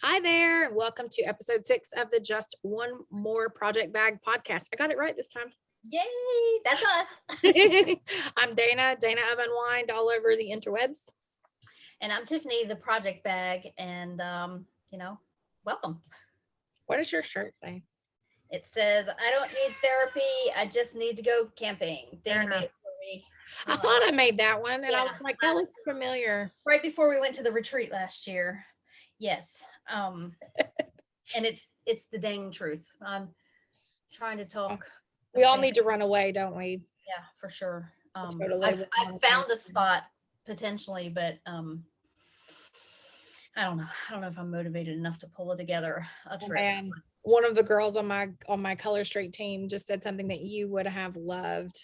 Hi there, and welcome to episode 6 of the Just One More Project Bag podcast. I got it right this time. Yay, that's us. I'm Dana of Unwind all over the interwebs. And I'm Tiffany, the project bag. And, welcome. What does your shirt say? It says, I don't need therapy. I just need to go camping. Dana made it for me. I thought I made that one, and I Yeah, was like, that looks familiar. Right before we went to the retreat last year. Yes. And it's the dang truth. I'm trying to talk. We all need to run away, don't we? Yeah, for sure. Totally. I've found a spot potentially, but I don't know. I don't know if I'm motivated enough to pull it together. A trip. Man, one of the girls on my Color Street team just said something that you would have loved.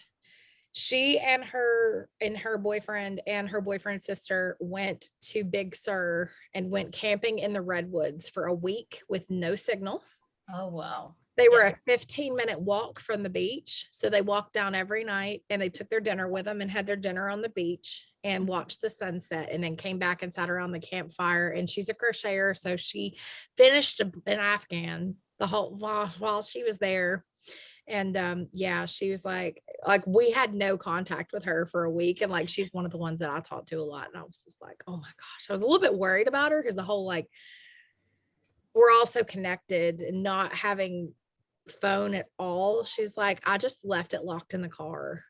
She and her boyfriend and her boyfriend's sister went to Big Sur and went camping in the redwoods for a week with no signal. Oh, wow. They were a 15-minute walk from the beach. So they walked down every night and they took their dinner with them and had their dinner on the beach and watched the sunset, and then came back and sat around the campfire. And she's a crocheter. So she finished an Afghan the whole while she was there. And she was like we had no contact with her for a week. And like, she's one of the ones that I talk to a lot. And I was just like, oh my gosh, I was a little bit worried about her because the whole, like, we're all so connected and not having phone at all. She's like, I just left it locked in the car.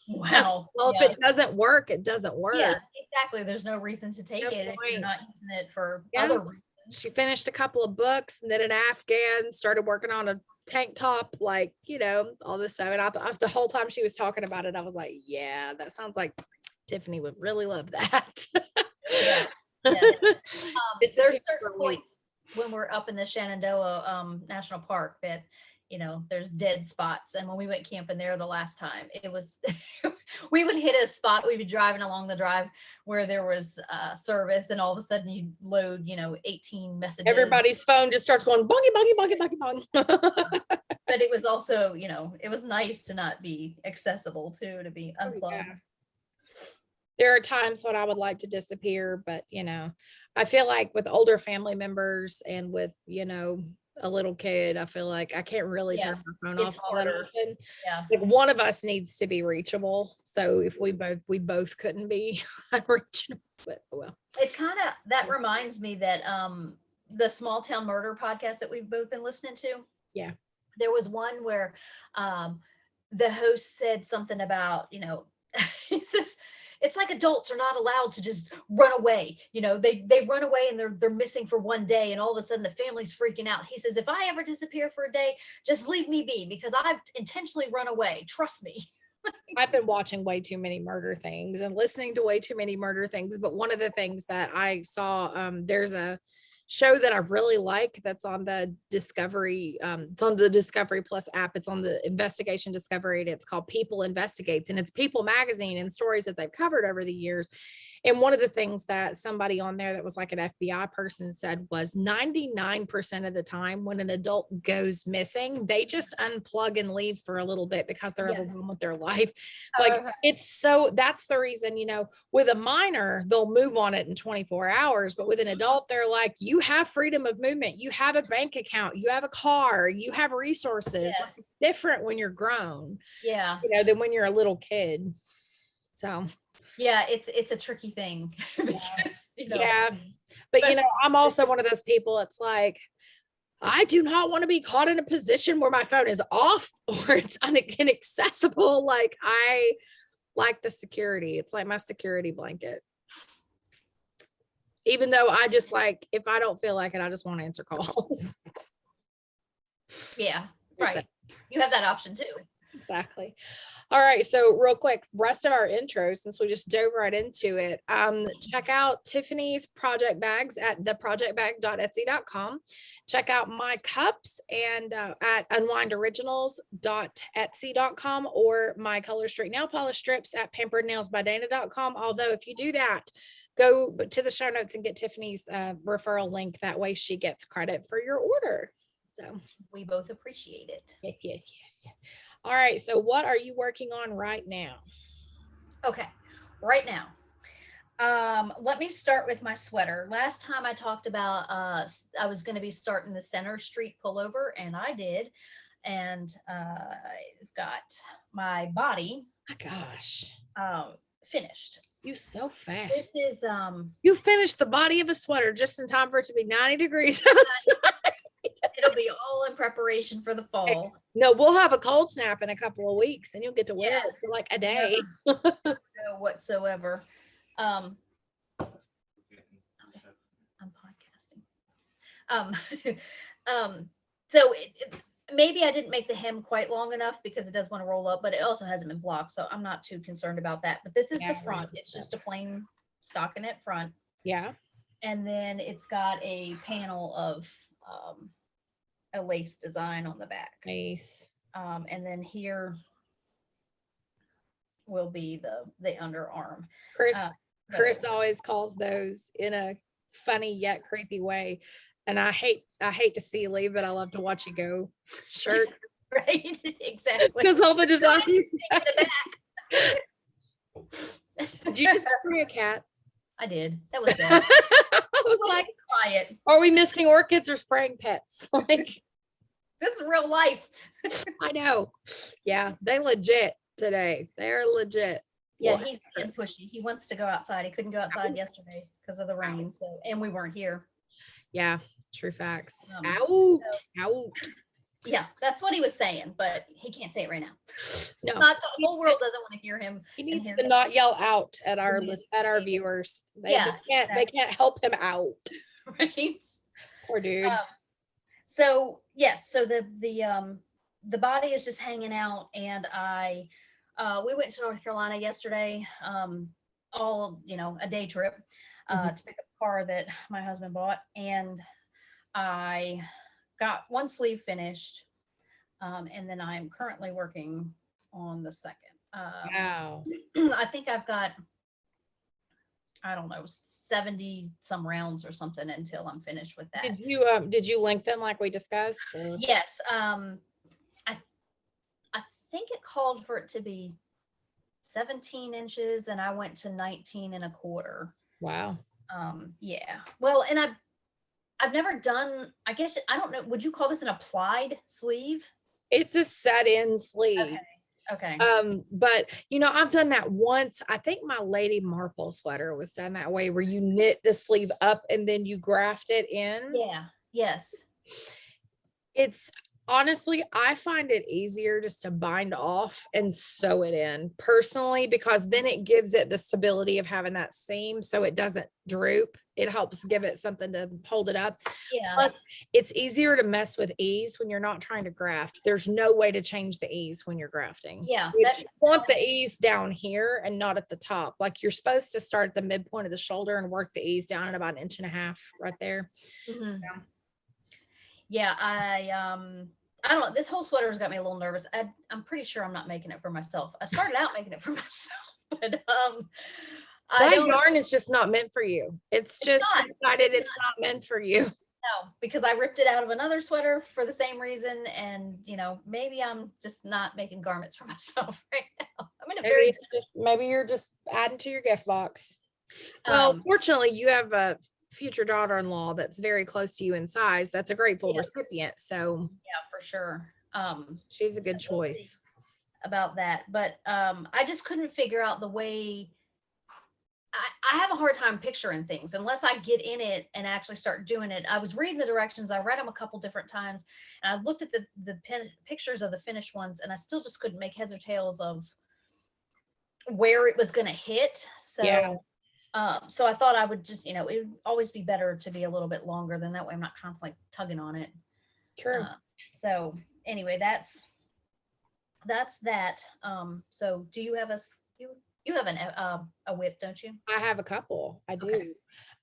Wow. Well, if it doesn't work, it doesn't work. Yeah, exactly. There's no reason to take it if you're not using it for other reasons. She finished a couple of books and then an Afghan, started working on a tank top, like, all this stuff. And I thought the whole time she was talking about it, I was like, yeah, that sounds like Tiffany would really love that. Yeah. There's certain points when we're up in the Shenandoah National Park that, there's dead spots. And when we went camping there the last time, it was, we would hit a spot. We'd be driving along the drive where there was service, and all of a sudden you load, 18 messages. Everybody's phone just starts going bongy, bongy, bongy, bongy, bongy. But it was also, it was nice to not be accessible too, to be unplugged. Yeah. There are times when I would like to disappear, but, I feel like with older family members and with, a little kid, I feel like I can't really turn my phone off all that often. Yeah. Like, one of us needs to be reachable. So if we both couldn't be unreachable, but well. It kind of, that reminds me that the Small Town Murder podcast that we've both been listening to. Yeah. There was one where the host said something about, he says, it's like adults are not allowed to just run away. They run away and they're missing for one day, and all of a sudden the family's freaking out. He says, if I ever disappear for a day, just leave me be, because I've intentionally run away. Trust me. I've been watching way too many murder things and listening to way too many murder things. But one of the things that I saw, there's a show that I really like that's on the Discovery, it's on the Discovery Plus app. It's on the Investigation Discovery, and it's called People Investigates, and it's People magazine and stories that they've covered over the years. And one of the things that somebody on there that was like an FBI person said was 99% of the time when an adult goes missing, they just unplug and leave for a little bit because they're overwhelmed with their life. Like, that's the reason, with a minor, they'll move on it in 24 hours. But with an adult, they're like, you have freedom of movement. You have a bank account. You have a car. You have resources. Yes. Like, it's different when you're grown. Yeah. Than when you're a little kid. So. Yeah, it's a tricky thing because, but I'm also one of those people. It's like, I do not want to be caught in a position where my phone is off or it's inaccessible. Like, I like the security. It's like my security blanket. Even though I just, like, if I don't feel like it, I just want to answer calls. Yeah, right. You have that option too. Exactly. All right. So real quick, rest of our intro, since we just dove right into it, check out Tiffany's project bags at theprojectbag.etsy.com. Check out my cups and at unwindoriginals.etsy.com, or my Color Street nail polish strips at pamperednailsbydana.com. Although if you do that, go to the show notes and get Tiffany's referral link. That way she gets credit for your order. So we both appreciate it. Yes. All right. So what are you working on right now? Okay. Right now, Let me start with my sweater. Last time I talked about I was going to be starting the Center Street pullover, and I did. And I've got my body My gosh, finished. you so fast. This is You finished the body of a sweater just in time for it to be 90 degrees outside. it'll be all in preparation for the fall. No, we'll have a cold snap in a couple of weeks and you'll get to wear it for like a day. No whatsoever. I'm podcasting. So maybe I didn't make the hem quite long enough because it does want to roll up, but it also hasn't been blocked, so I'm not too concerned about that. But this is the front. It's just a plain stockinette front. Yeah. And then it's got a panel of a lace design on the back. Nice. And then here will be the underarm. Chris always calls those in a funny yet creepy way. And I hate to see you leave, but I love to watch you go. Shirt. Right, exactly. Because all the designs. Did you just spray a cat? I did. That was bad. I was like, quiet. Are we missing orchids or spraying pets? Like, this is real life. I know. Yeah, they legit today. They're legit. Yeah, he's getting pushy. He wants to go outside. He couldn't go outside yesterday because of the rain. So, and we weren't here. Yeah, true facts. Out. Yeah, that's what he was saying, but he can't say it right now. No, not the whole world doesn't want to hear him. He needs to not yell out at our viewers. They can't help him out. Right. Poor dude. So yes, so the body is just hanging out, and we went to North Carolina yesterday, a day trip to pick up a car that my husband bought, and I got one sleeve finished, and then I'm currently working on the second. Wow. I think I've got, I don't know, 70 some rounds or something until I'm finished with that. Did you lengthen like we discussed? Or? Yes. I think it called for it to be 17 inches, and I went to 19 and a quarter. Wow. Yeah. Well, and I've never done, I guess, I don't know, would you call this an applied sleeve? It's a set-in sleeve. Okay. But I've done that once. I think my Lady Marple sweater was done that way, where you knit the sleeve up and then you graft it in. Yeah. Yes. It's honestly, I find it easier just to bind off and sew it in personally, because then it gives it the stability of having that seam so it doesn't droop. It helps give it something to hold it up. Yeah. Plus, it's easier to mess with ease when you're not trying to graft. There's no way to change the ease when you're grafting. Yeah. You want the ease down here and not at the top. Like, you're supposed to start at the midpoint of the shoulder and work the ease down at about 1.5 inches right there. Mm-hmm. Yeah. I don't know. This whole sweater has got me a little nervous. I'm pretty sure I'm not making it for myself. I started out making it for myself, but that yarn is just not meant for you. It's just decided it's not meant for you. No, because I ripped it out of another sweater for the same reason, and maybe I'm just not making garments for myself right now. I'm in a maybe you're just adding to your gift box. Well, fortunately, you have a future daughter-in-law that's very close to you in size. That's a grateful recipient. So yeah, for sure. She's a good choice about that. But I just couldn't figure out the way. I have a hard time picturing things unless I get in it and actually start doing it. I was reading the directions. I read them a couple different times, and I looked at the pictures of the finished ones, and I still just couldn't make heads or tails of where it was going to hit. So yeah. So I thought I would just, it would always be better to be a little bit longer than that way I'm not constantly tugging on it. True. So anyway, that's that. So do you have you have a whip, don't you? I have a couple. I do.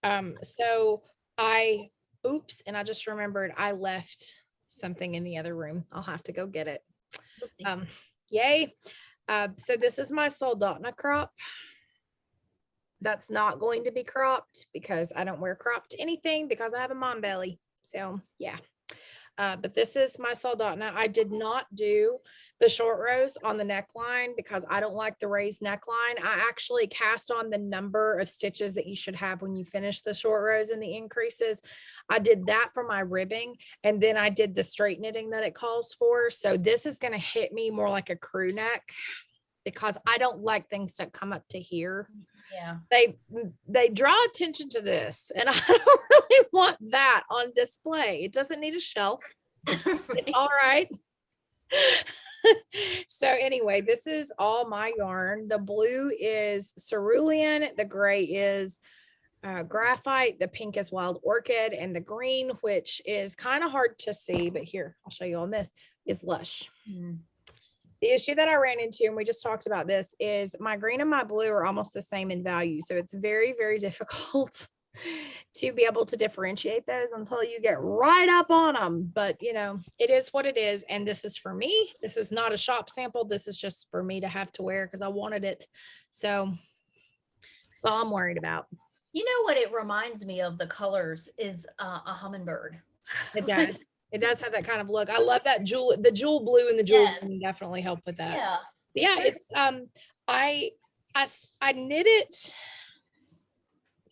Okay. So and I just remembered I left something in the other room. I'll have to go get it. Oopsie. Yay. So this is my soldotna crop. That's not going to be cropped because I don't wear cropped anything because I have a mom belly. So yeah. But this is my soldotna. I did not do the short rows on the neckline because I don't like the raised neckline. I actually cast on the number of stitches that you should have when you finish the short rows and the increases. I did that for my ribbing, and then I did the straight knitting that it calls for. So this is going to hit me more like a crew neck because I don't like things to come up to here. Yeah. They draw attention to this, and I don't really want that on display. It doesn't need a shelf. It's all right. So anyway, this is all my yarn. The blue is cerulean, the gray is graphite, the pink is wild orchid, and the green, which is kind of hard to see, but here, I'll show you on this, is lush. The issue that I ran into, and we just talked about this, is my green and my blue are almost the same in value. So it's very, very difficult to be able to differentiate those until you get right up on them. But you know, it is what it is. And this is for me. This is not a shop sample. This is just for me to have to wear because I wanted it. So that's all I'm worried about. You know what it reminds me of, the colors, is a hummingbird. It does. It does have that kind of look. I love that the jewel blue and the jewel Yes. green definitely help with that. Yeah. Yeah, it's I knit it.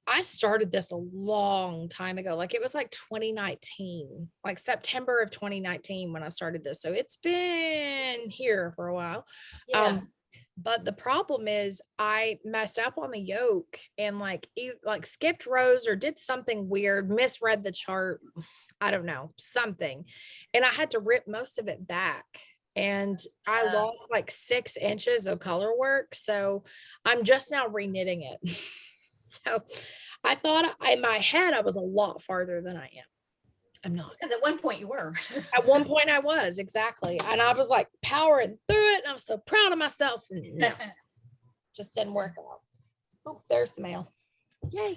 I started this a long time ago. Like it was like 2019, like September of 2019 when I started this. So it's been here for a while. Yeah. But the problem is I messed up on the yoke and like skipped rows or did something weird, misread the chart. I don't know, something. And I had to rip most of it back. And I lost like 6 inches of color work. So I'm just now reknitting it. So I thought in my head I was a lot farther than I am. I'm not. Because at one point you were. At one point I was, exactly. And I was like powering through it. And I'm so proud of myself. And no, just didn't work out. Oh, there's the mail. Yay.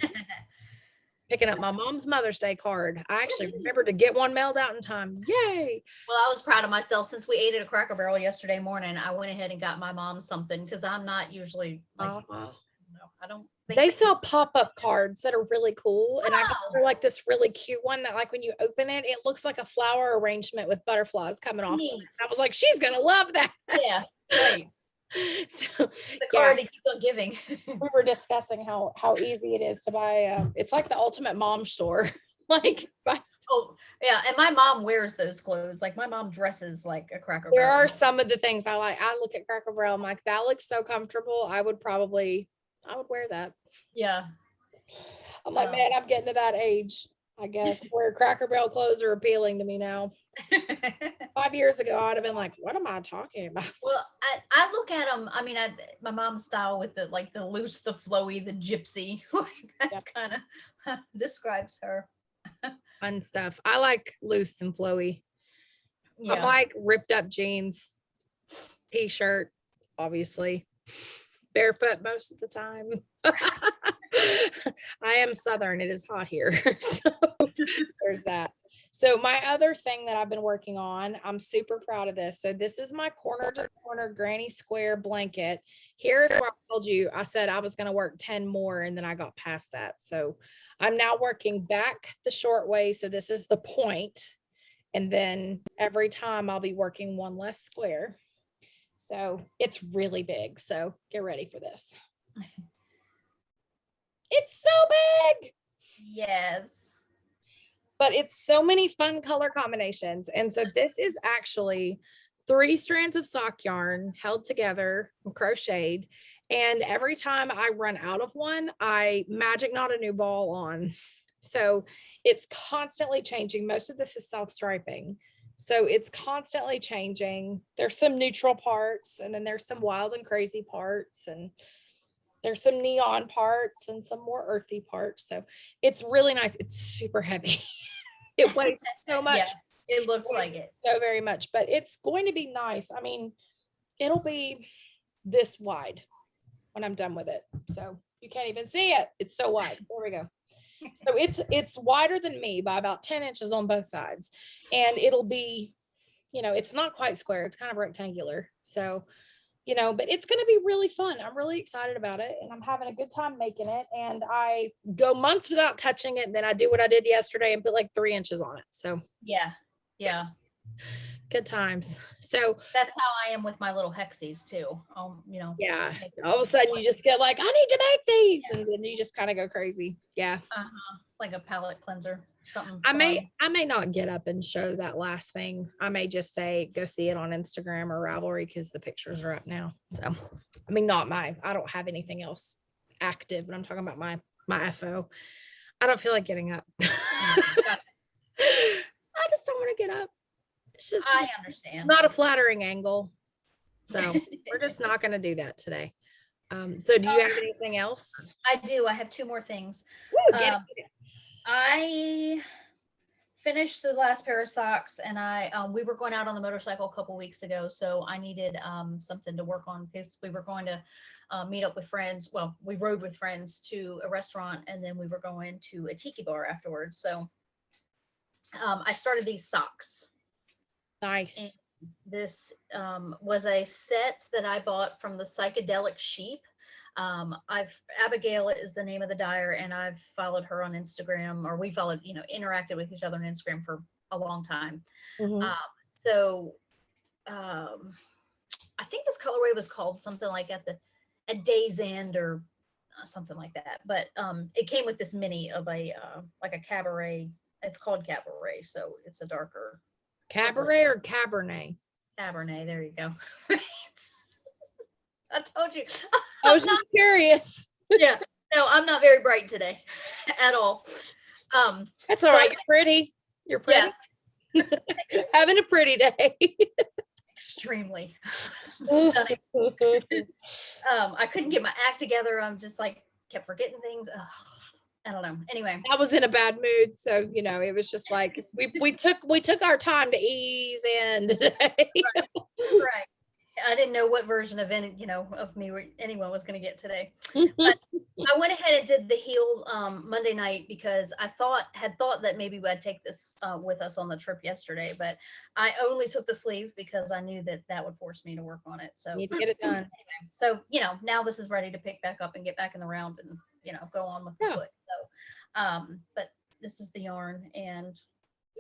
Picking up my mom's Mother's Day card. I actually remembered to get one mailed out in time. Yay. Well, I was proud of myself. Since we ate at a Cracker Barrel yesterday morning, I went ahead and got my mom something because I'm not usually like, no, I don't think they sell pop-up cards that are really cool. And I got Oh. her like this really cute one that like when you open it, it looks like a flower arrangement with butterflies coming off. Neat. I was like, she's gonna love that. Yeah, right. So The card that keeps on giving. we were discussing how easy it is to buy. It's like the ultimate mom store. Like Oh yeah, and my mom wears those clothes. Like my mom dresses like a Cracker there Barrel. are some of the things I like. I look at Cracker Barrel, I'm like, that looks so comfortable. I would wear that. Yeah. I'm like, man, I'm getting to that age, I guess, where Cracker Barrel clothes are appealing to me now. 5 years ago, I'd have been like, what am I talking about? Well, I look at them. I mean, my mom's style with the loose, the flowy, the gypsy. That's kind of describes her. Fun stuff. I like loose and flowy. Yeah. I like ripped up jeans, t-shirt, obviously. Barefoot most of the time. I am Southern. It is hot here. So there's that. So my other thing that I've been working on, I'm super proud of this. So this is my corner to corner granny square blanket. Here's where I told you, I said I was going to work 10 more and then I got past that. So I'm now working back the short way. So this is the point. And then every time I'll be working one less square. So it's really big. So get ready for this. It's so big. Yes. But it's so many fun color combinations. And so this is actually 3 strands of sock yarn held together and crocheted. And every time I run out of one, I magic knot a new ball on. So it's constantly changing. Most of this is self-striping. So it's constantly changing. There's some neutral parts, and then there's some wild and crazy parts, and there's some neon parts and some more earthy parts. So it's really nice. It's super heavy. It weighs so much. Yeah, it looks like it. So very much, but it's going to be nice. I mean, it'll be this wide when I'm done with it. So you can't even see it. It's so wide. There we go. So it's wider than me by about 10 inches on both sides. And it'll be, it's not quite square. It's kind of rectangular. So, but it's going to be really fun. I'm really excited about it, and I'm having a good time making it. And I go months without touching it. And then I do what I did yesterday and put like 3 inches on it. So yeah. Good times. So That's how I am with my little hexies too. yeah, Make all of a sudden you just get like, I need to make these, and then you just kind of go crazy. Yeah. like a palette cleanser, something I fun. may not get up and show that last thing. I may just say go see it on Instagram or Ravelry because the pictures are up now. So I mean I don't have anything else active, but I'm talking about my FO. I don't feel like getting up. I just don't want to get up. It's just I understand. not a flattering angle. So we're just not going to do that today. So do you have anything else? I do. I have two more things. Woo, get it. I finished the last pair of socks, and we were going out on the motorcycle a couple weeks ago, so I needed something to work on because we were going to meet up with friends. Well, we rode with friends to a restaurant, and then we were going to a tiki bar afterwards. So I started these socks. Nice. And this was a set that I bought from the Psychedelic Sheep. Abigail is the name of the dyer, and I've followed her on Instagram, or we followed, interacted with each other on Instagram for a long time. Mhm. So I think this colorway was called something like at Day's End or something like that. But it came with this mini of a like a Cabaret. It's called Cabaret, so it's a darker Cabaret or Cabernet? Cabernet. There you go. I told you. I was just curious. Yeah. No, I'm not very bright today at all. That's all right. You're pretty. You're pretty. Yeah. Having a pretty day. Extremely stunning. I couldn't get my act together. I'm just like kept forgetting things. Ugh, I don't know. Anyway, I was in a bad mood, so it was just like we took our time to ease in today. Right. I didn't know what version of of me anyone was going to get today. But I went ahead and did the heel Monday night because I had thought that maybe I'd take this with us on the trip yesterday, but I only took the sleeve because I knew that would force me to work on it. So need to get it done. Anyway, so now this is ready to pick back up and get back in the round and go on with the foot. So but this is the yarn, and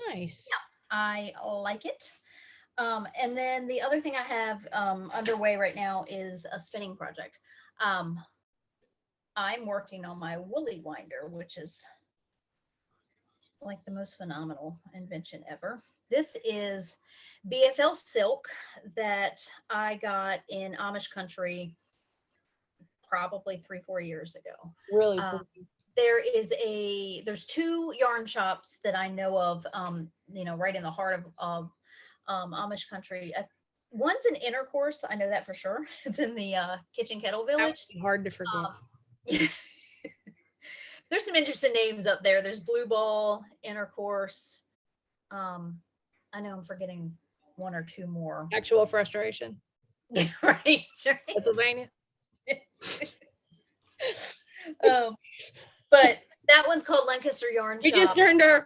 nice. Yeah, I like it. And then the other thing I have underway right now is a spinning project. I'm working on my woolly winder, which is like the most phenomenal invention ever. This is BFL silk that I got in Amish country probably 3-4 years ago. Really? There's two yarn shops that I know of, right in the heart of Amish country. One's in Intercourse. I know that for sure. It's in the Kitchen Kettle Village. Hard to forget. There's some interesting names up there. There's Blue Ball, Intercourse. I know I'm forgetting one or two more. Actual Frustration. Right. Pennsylvania. But that one's called Lancaster Yarn Shop.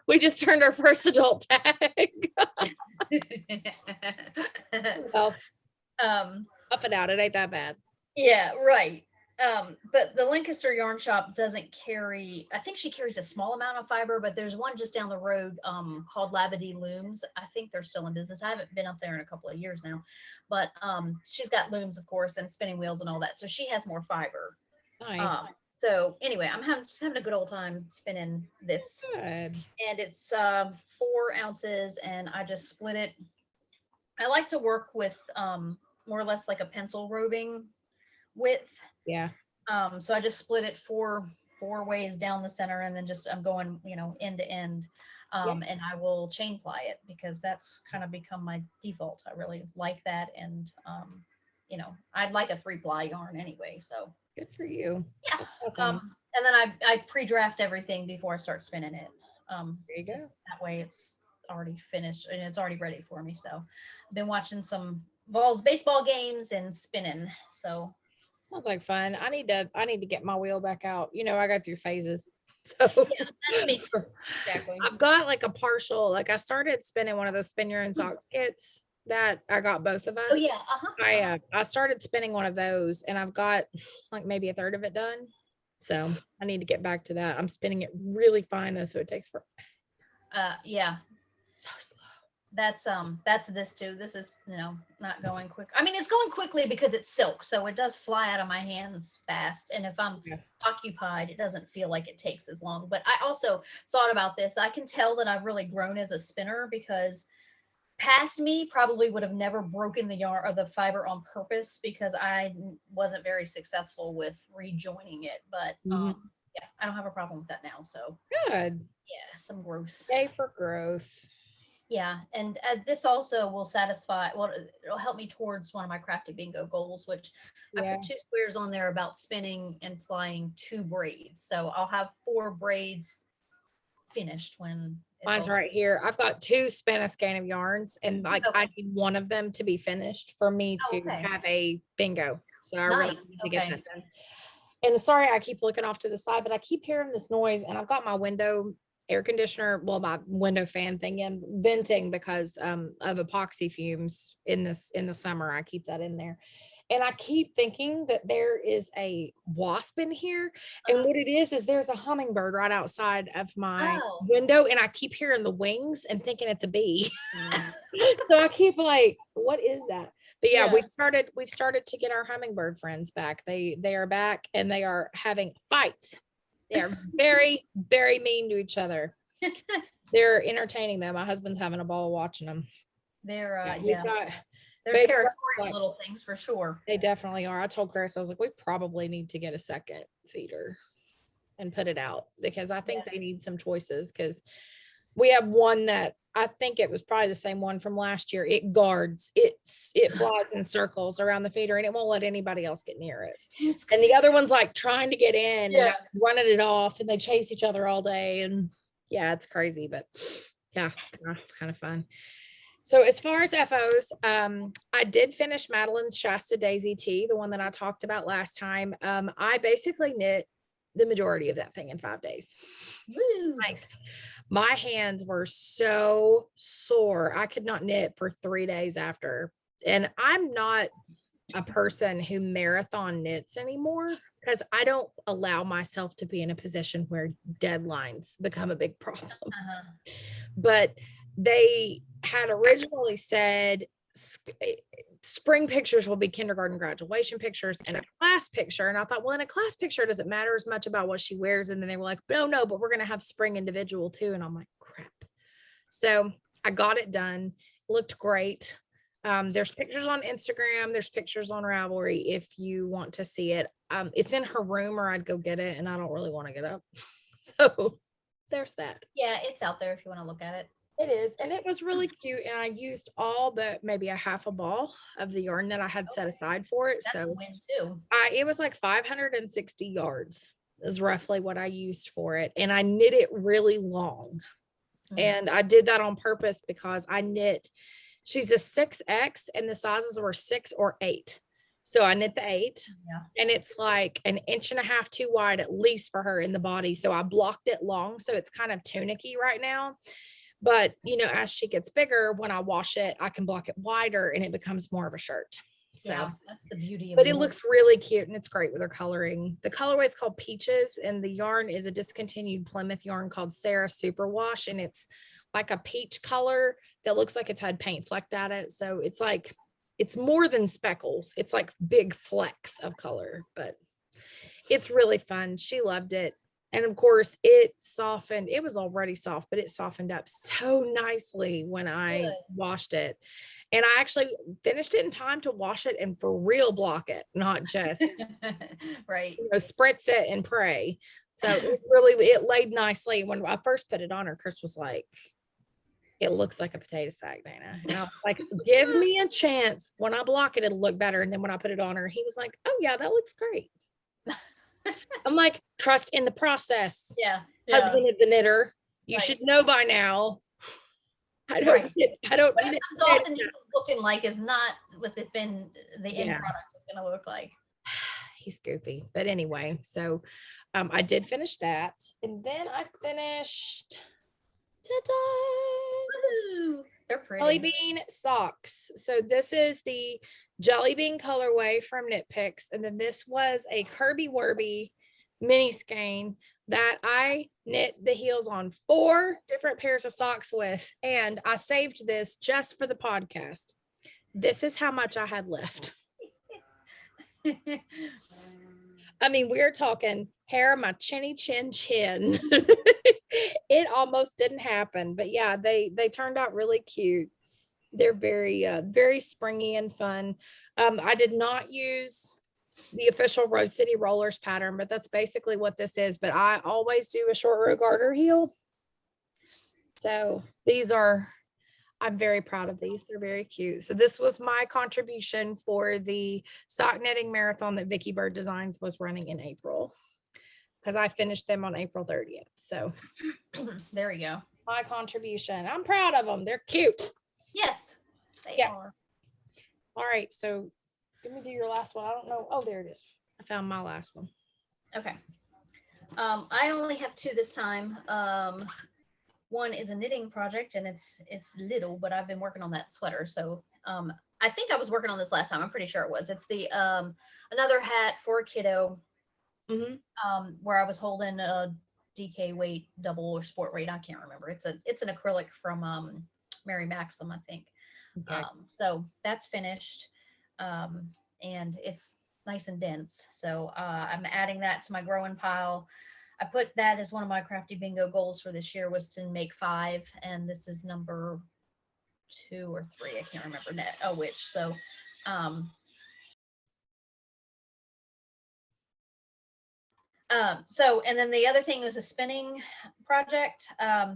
We just turned our first adult tag. Well, up and out. It ain't that bad. Yeah, right. But the Lancaster Yarn Shop doesn't carry, I think she carries a small amount of fiber, but there's one just down the road called Labadee Looms. I think they're still in business. I haven't been up there in a couple of years now, but she's got looms, of course, and spinning wheels and all that. So she has more fiber. Nice. So anyway, I'm just having a good old time spinning this. Good. And it's 4 ounces, and I just split it. I like to work with more or less like a pencil roving width. Yeah. So I just split it four ways down the center, and then I'm going, end to end. And I will chain ply it because that's kind of become my default. I really like that. And, I'd like a 3-ply yarn anyway. So good for you. Yeah. Awesome. And then I pre-draft everything before I start spinning it. There you go. That way it's already finished and it's already ready for me. So I've been watching some Vols baseball games and spinning. So sounds like fun. I need to get my wheel back out. I go through phases. So yeah, that's me too. Exactly. I've got like a partial, like I started spinning one of those spin your own socks kits that I got both of us. Oh yeah. I started spinning one of those and I've got like maybe a third of it done. So I need to get back to that. I'm spinning it really fine though, so it takes for yeah. so slow. that's this too. This is, not going quick. I mean, it's going quickly because it's silk, so it does fly out of my hands fast. And if I'm occupied, it doesn't feel like it takes as long. But I also thought about this. I can tell that I've really grown as a spinner, because past me probably would have never broken the yarn or the fiber on purpose, because I wasn't very successful with rejoining it. But yeah, I don't have a problem with that now. So Good. yeah, some growth. Yay for growth. Yeah, and this also will satisfy, well, it'll help me towards one of my crafty bingo goals, which I put 2 squares on there about spinning and plying 2 braids. So I'll have 4 braids finished when it's Mine's right here. I've got 2 spin a skein of yarns, and like I need one of them to be finished for me to have a bingo. So I really need to get that done. And sorry, I keep looking off to the side, but I keep hearing this noise, and I've got my window air conditioner, well, my window fan thing in venting because of epoxy fumes in the summer. I keep that in there. And I keep thinking that there is a wasp in here. And what it is there's a hummingbird right outside of my window. And I keep hearing the wings and thinking it's a bee. So I keep like, what is that? But yeah, we've started to get our hummingbird friends back. They are back, and they are having fights. They're very, very mean to each other. They're entertaining them. My husband's having a ball watching them. They're they're territorial little things for sure. They definitely are. I told Chris, I was like, we probably need to get a second feeder and put it out, because I think they need some choices, because we have one that I think it was probably the same one from last year. It guards, it flies in circles around the feeder, and it won't let anybody else get near it. And the other one's like trying to get in and running it off, and they chase each other all day. And yeah, it's crazy, but yeah, it's kind of fun. So as far as FOs, I did finish Madeline's Shasta Daisy Tea, the one that I talked about last time. I basically knit the majority of that thing in 5 days. Woo. Like, my hands were so sore. I could not knit for 3 days after. And I'm not a person who marathon knits anymore, because I don't allow myself to be in a position where deadlines become a big problem. But they had originally said spring pictures will be kindergarten graduation pictures and a class picture. And I thought, well, in a class picture, does it matter as much about what she wears? And then they were like, no, but we're going to have spring individual too. And I'm like, crap. So I got it done. It looked great. There's pictures on Instagram. There's pictures on Ravelry if you want to see it. It's in her room, or I'd go get it, and I don't really want to get up. So there's that. Yeah, it's out there if you want to look at it. It is, and it was really cute, and I used all but maybe a half a ball of the yarn that I had set aside for it. That's so a win too. It was like 560 yards is roughly what I used for it, and I knit it really long. And I did that on purpose because I knit, she's a 6X, and the sizes were 6 or 8. So I knit the 8, and it's like 1.5 inches too wide at least for her in the body. So I blocked it long, so it's kind of tunicky right now. But, as she gets bigger, when I wash it, I can block it wider, and it becomes more of a shirt. So that's the beauty of it. But it looks really cute, and it's great with her coloring. The colorway is called Peaches, and the yarn is a discontinued Plymouth yarn called Sarah Superwash, and it's like a peach color that looks like it's had paint flecked at it. So it's like, it's more than speckles. It's like big flecks of color, but it's really fun. She loved it. And of course, it softened. It was already soft, but it softened up so nicely when I washed it. And I actually finished it in time to wash it and for real block it, not just spritz it and pray. So it laid nicely. When I first put it on her, Chris was like, it looks like a potato sack, Dana. And I was like, give me a chance. When I block it, it'll look better. And then when I put it on her, he was like, oh yeah, that looks great. I'm like, trust in the process. Husband of the knitter. You should know by now. I don't what it comes off and it's looking like is not what the end product is going to look like. He's goofy. But anyway, so I did finish that. And then I finished they're pretty. Jelly Bean socks. So this is the Jelly Bean colorway from Knit Picks, and then this was a Kirby Werby mini skein that I knit the heels on 4 different pairs of socks with, and I saved this just for the podcast. This is how much I had left. I mean, we're talking hair of my chinny chin chin. It almost didn't happen, but yeah, they turned out really cute. They're very springy and fun. I did not use the official Rose City Rollers pattern, but that's basically what this is. But I always do a short row garter heel. So I'm very proud of these. They're very cute. So this was my contribution for the sock knitting marathon that Vicky Bird Designs was running in April, because I finished them on April 30th. So there you go. My contribution. I'm proud of them. They're cute. Yes, they are. All right. So let me do your last one. I don't know. Oh, there it is. I found my last one. Okay. I only have 2 this time. One is a knitting project, and it's little, but I've been working on that sweater. So I think I was working on this last time. I'm pretty sure it was. It's the another hat for a kiddo, where I was holding a DK weight double or sport weight. I can't remember. It's an acrylic from Mary Maxim, I think. Okay. So that's finished, and it's nice and dense. So I'm adding that to my growing pile. I put that as one of my crafty bingo goals for this year, was to make 5, and this is number 2 or 3. I can't remember which. So and then the other thing was a spinning project.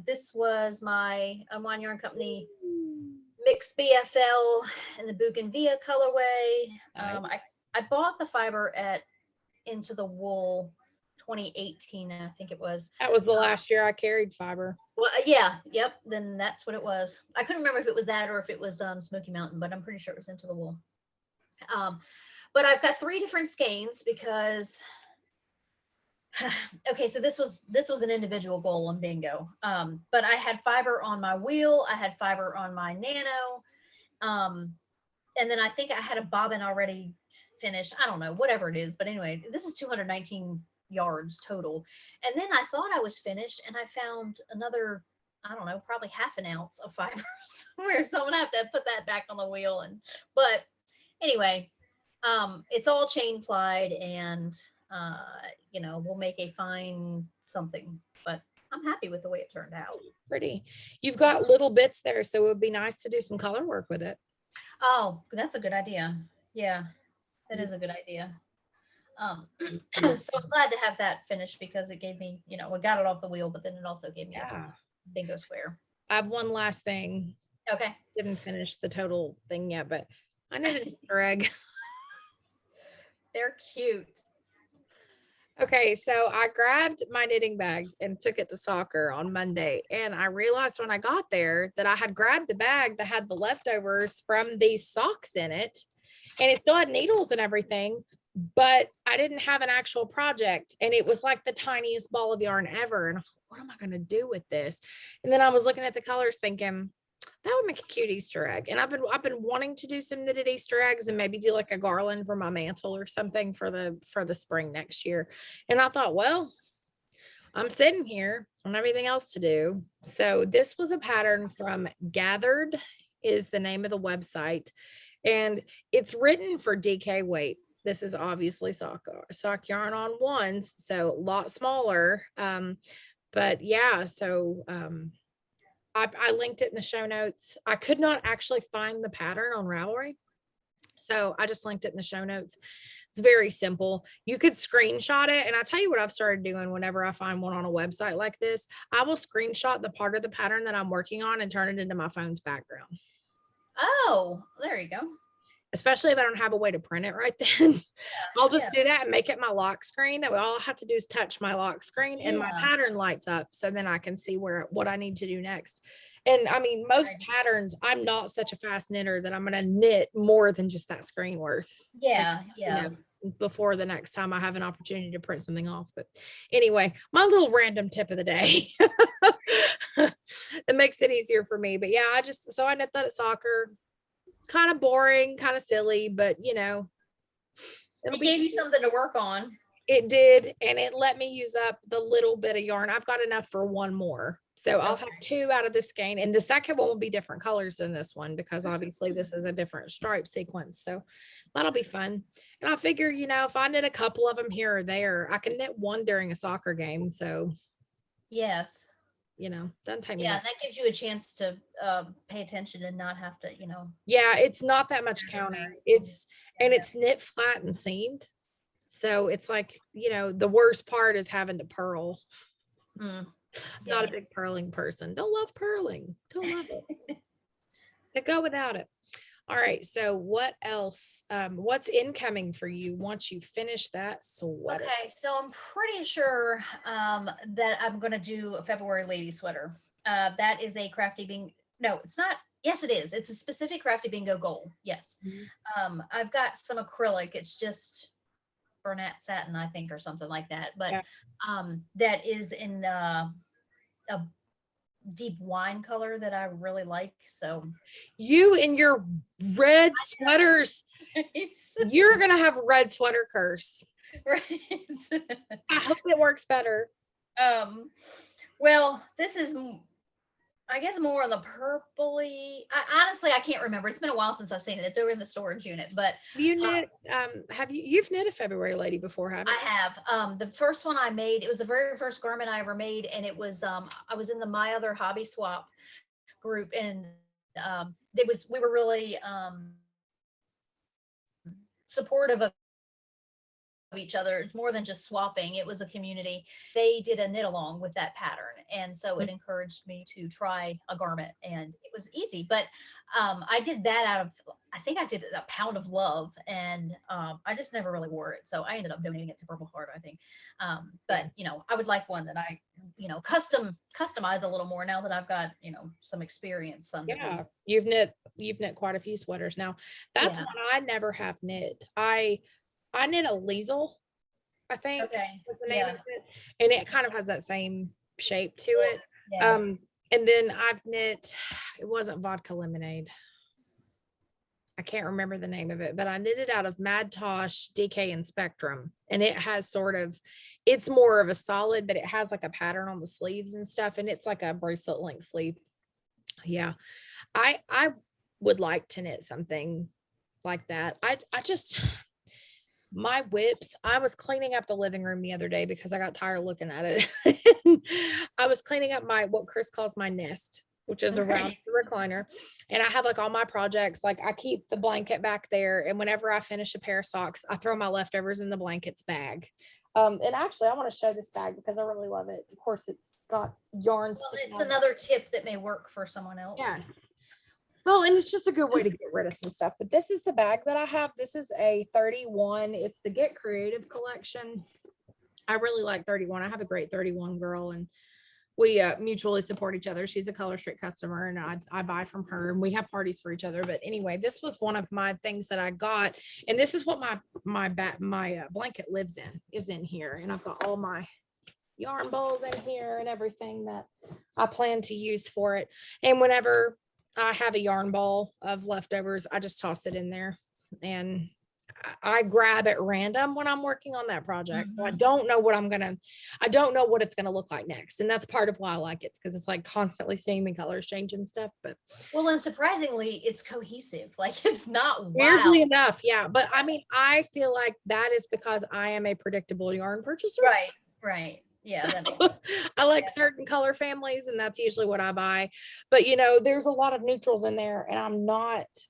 This was my Unwind Yarn Company mixed BFL in the Bougainvillea colorway. I bought the fiber at Into the Wool 2018, I think it was. That was the last year I carried fiber. Well, yeah, yep. Then that's what it was. I couldn't remember if it was that or if it was Smoky Mountain, but I'm pretty sure it was Into the Wool. But I've got 3 different skeins because okay, so this was an individual goal on bingo. But I had fiber on my wheel, I had fiber on my nano, and then I think I had a bobbin already finished. I don't know, whatever it is, but anyway, this is 219 yards total. And then I thought I was finished, and I found another, I don't know, probably half an ounce of fiber somewhere. So I'm gonna have to put that back on the wheel. But anyway, it's all chain plied, and we'll make a fine something, but I'm happy with the way it turned out. Pretty. You've got little bits there, so it would be nice to do some color work with it. Oh, that's a good idea. Yeah, that is a good idea. So I'm glad to have that finished, because it gave me, we got it off the wheel, but then it also gave me a bingo square. I have one last thing. Okay. Didn't finish the total thing yet, but I knit an Easter egg. They're cute. Okay, so I grabbed my knitting bag and took it to soccer on Monday, and I realized when I got there that I had grabbed the bag that had the leftovers from these socks in it, and it still had needles and everything, but I didn't have an actual project, and it was like the tiniest ball of yarn ever. And what am I going to do with this? And then I was looking at the colors thinking that would make a cute Easter egg. And I've been wanting to do some knitted Easter eggs and maybe do like a garland for my mantle or something for the spring next year. And I thought, well, I'm sitting here on everything else to do. So this was a pattern from Gathered is the name of the website, and it's written for DK weight. This is obviously sock yarn on ones, so a lot smaller. But yeah, so I linked it in the show notes. I could not actually find the pattern on Ravelry, so I just linked it in the show notes. It's very simple. You could screenshot it. And I tell you what I've started doing whenever I find one on a website like this, I will screenshot the part of the pattern that I'm working on and turn it into my phone's background. Oh, there you go. Especially if I don't have a way to print it right then. I'll just do that and make it my lock screen. That way all I have to do is touch my lock screen and my pattern lights up. So then I can see what I need to do next. And I mean, most patterns, I'm not such a fast knitter that I'm going to knit more than just that screen worth. Yeah. Before the next time I have an opportunity to print something off. But anyway, my little random tip of the day. It makes it easier for me. But yeah, I knit that at soccer. Kind of boring, kind of silly, but it gave you something to work on. It did, and it let me use up the little bit of yarn. I've got enough for one more. So I'll have two out of this skein, and the second one will be different colors than this one because obviously this is a different stripe sequence. So that'll be fun. And I figure, if I knit a couple of them here or there, I can knit one during a soccer game. So, Yes. doesn't take me Yeah, that. that gives you a chance to pay attention and not have to, Yeah, it's not that much counting. It's knit flat and seamed. So it's like, the worst part is having to purl. Not a big purling person. Don't love purling. Don't love it. But go without it. All right. So what else? What's incoming for you once you finish that sweater? Okay, so I'm pretty sure that I'm gonna do a February lady sweater. That is a crafty bingo. No, it's not. Yes, it is. It's a specific crafty bingo goal. Yes. I've got some acrylic. It's just Bernat satin, I think, or something like that. But that is in a deep wine color that I really like. So you and your red sweaters, you're gonna have a red sweater curse. Right. I hope it works better. Well, this is, I guess, more on the purpley. Honestly, I can't remember. It's been a while since I've seen it. It's over in the storage unit. But you knit, you've knit a February lady before, haven't you? I have. The first one I made, it was the very first garment I ever made, and it was I was in the My Other Hobby Swap group, and we were really supportive of each other, more than just swapping. It was a community. They did a knit along with that pattern, and so it encouraged me to try a garment, and it was easy. But I did that out of, I think I did a pound of love, and I just never really wore it, so I ended up donating it to Purple Heart, I think. But I would like one that I customize a little more now that I've got some experience. You've knit quite a few sweaters now. That's one I never have knit. I knit a Liesel, I think. Okay. Was the name of it. And it kind of has that same shape to it. Yeah. And then I've knit, it wasn't vodka lemonade. I can't remember the name of it, but I knit it out of Mad Tosh, DK, and Spectrum. And it has it's more of a solid, but it has like a pattern on the sleeves and stuff. And it's like a bracelet length sleeve. Yeah. I would like to knit something like that. My whips, I was cleaning up the living room the other day because I got tired of looking at it. I was cleaning up what Chris calls my nest, which is around the recliner. And I have like all my projects, like I keep the blanket back there. And whenever I finish a pair of socks, I throw my leftovers in the blankets bag. And actually I want to show this bag because I really love it. Of course, it's got yarn. Well, it's another tip that may work for someone else. Yes. Well, and it's just a good way to get rid of some stuff. But this is the bag that I have. This is a 31. It's the Get Creative collection. I really like 31. I have a great 31 girl, and we mutually support each other. She's a Color Street customer, and I buy from her, and we have parties for each other. But anyway, this was one of my things that I got, and this is what my blanket is in here, and I've got all my yarn balls in here and everything that I plan to use for it. And whenever I have a yarn ball of leftovers, I just toss it in there, and I grab at random when I'm working on that project. So I don't know what it's going to look like next. And that's part of why I like it, because it's like constantly seeing the colors change and stuff. But well, and surprisingly, it's cohesive. Like, it's not weirdly enough. Yeah. But I mean, I feel like that is because I am a predictable yarn purchaser. Right. Yeah. So, I like certain color families, and that's usually what I buy. But there's a lot of neutrals in there, and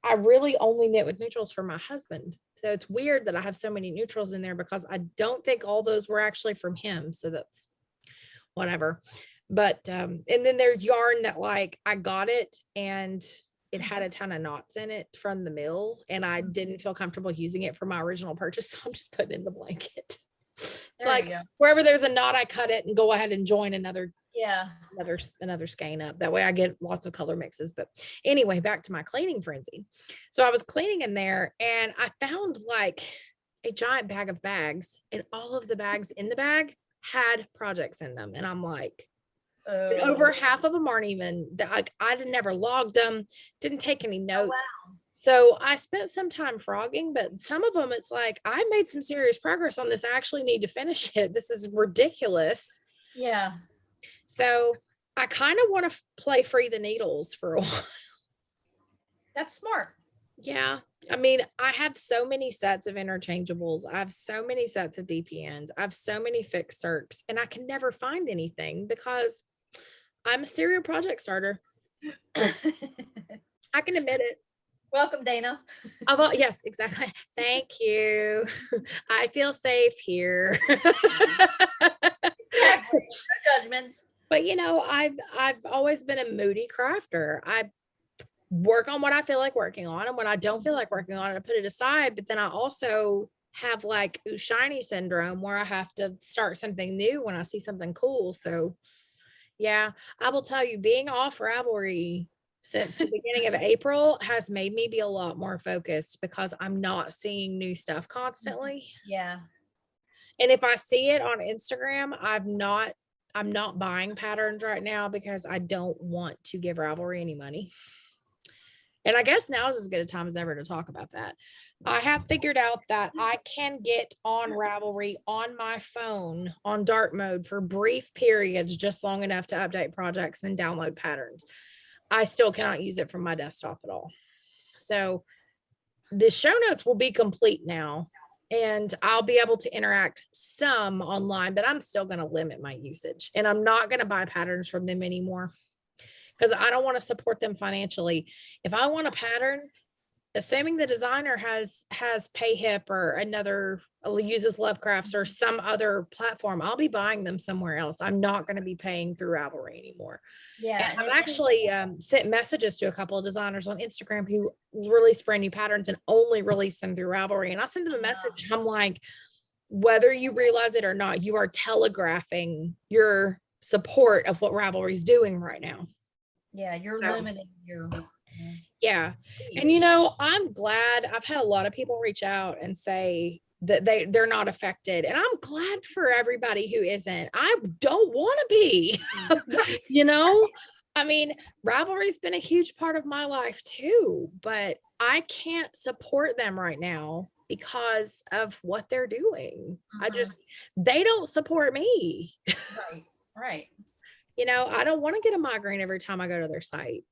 I really only knit with neutrals for my husband. So it's weird that I have so many neutrals in there because I don't think all those were actually from him. So that's whatever. But and then there's yarn that like I got it and it had a ton of knots in it from the mill, and I didn't feel comfortable using it for my original purchase. So I'm just putting it in the blanket. It's like wherever there's a knot, I cut it and go ahead and join another skein up. That way I get lots of color mixes. But anyway, back to my cleaning frenzy. So I was cleaning in there, and I found like a giant bag of bags, and all of the bags in the bag had projects in them. And I'm like, over half of them aren't even, like, I never logged them, didn't take any notes. So I spent some time frogging, but some of them, it's like, I made some serious progress on this. I actually need to finish it. This is ridiculous. Yeah. So I kind of want to play free the needles for a while. That's smart. Yeah. I mean, I have so many sets of interchangeables. I have so many sets of DPNs. I have so many fixed circs, and I can never find anything because I'm a serial project starter. I can admit it. Welcome, Dana. Yes, exactly. Thank you. I feel safe here. Exactly. No judgments. But I've always been a moody crafter. I work on what I feel like working on, and when I don't feel like working on it, I put it aside. But then I also have like ooh shiny syndrome where I have to start something new when I see something cool. So yeah, I will tell you, being off Ravelry since the beginning of April has made me be a lot more focused because I'm not seeing new stuff constantly. Yeah. And if I see it on Instagram, I'm not buying patterns right now because I don't want to give Ravelry any money. And I guess now is as good a time as ever to talk about that. I have figured out that I can get on Ravelry on my phone on dark mode for brief periods, just long enough to update projects and download patterns. I still cannot use it from my desktop at all. So the show notes will be complete now, and I'll be able to interact some online, but I'm still going to limit my usage, and I'm not going to buy patterns from them anymore because I don't want to support them financially. If I want a pattern, assuming the designer has PayHip or another uses Lovecrafts or some other platform, I'll be buying them somewhere else. I'm not going to be paying through Ravelry anymore. Yeah. And I've actually sent messages to a couple of designers on Instagram who release brand new patterns and only release them through Ravelry. And I send them a message. I'm like, whether you realize it or not, you are telegraphing your support of what Ravelry is doing right now. Yeah, you're limiting your. Yeah. And I'm glad. I've had a lot of people reach out and say that they're not affected. And I'm glad for everybody who isn't. I don't want to be. I mean, Ravelry's been a huge part of my life too, but I can't support them right now because of what they're doing. They don't support me. Right. I don't want to get a migraine every time I go to their site.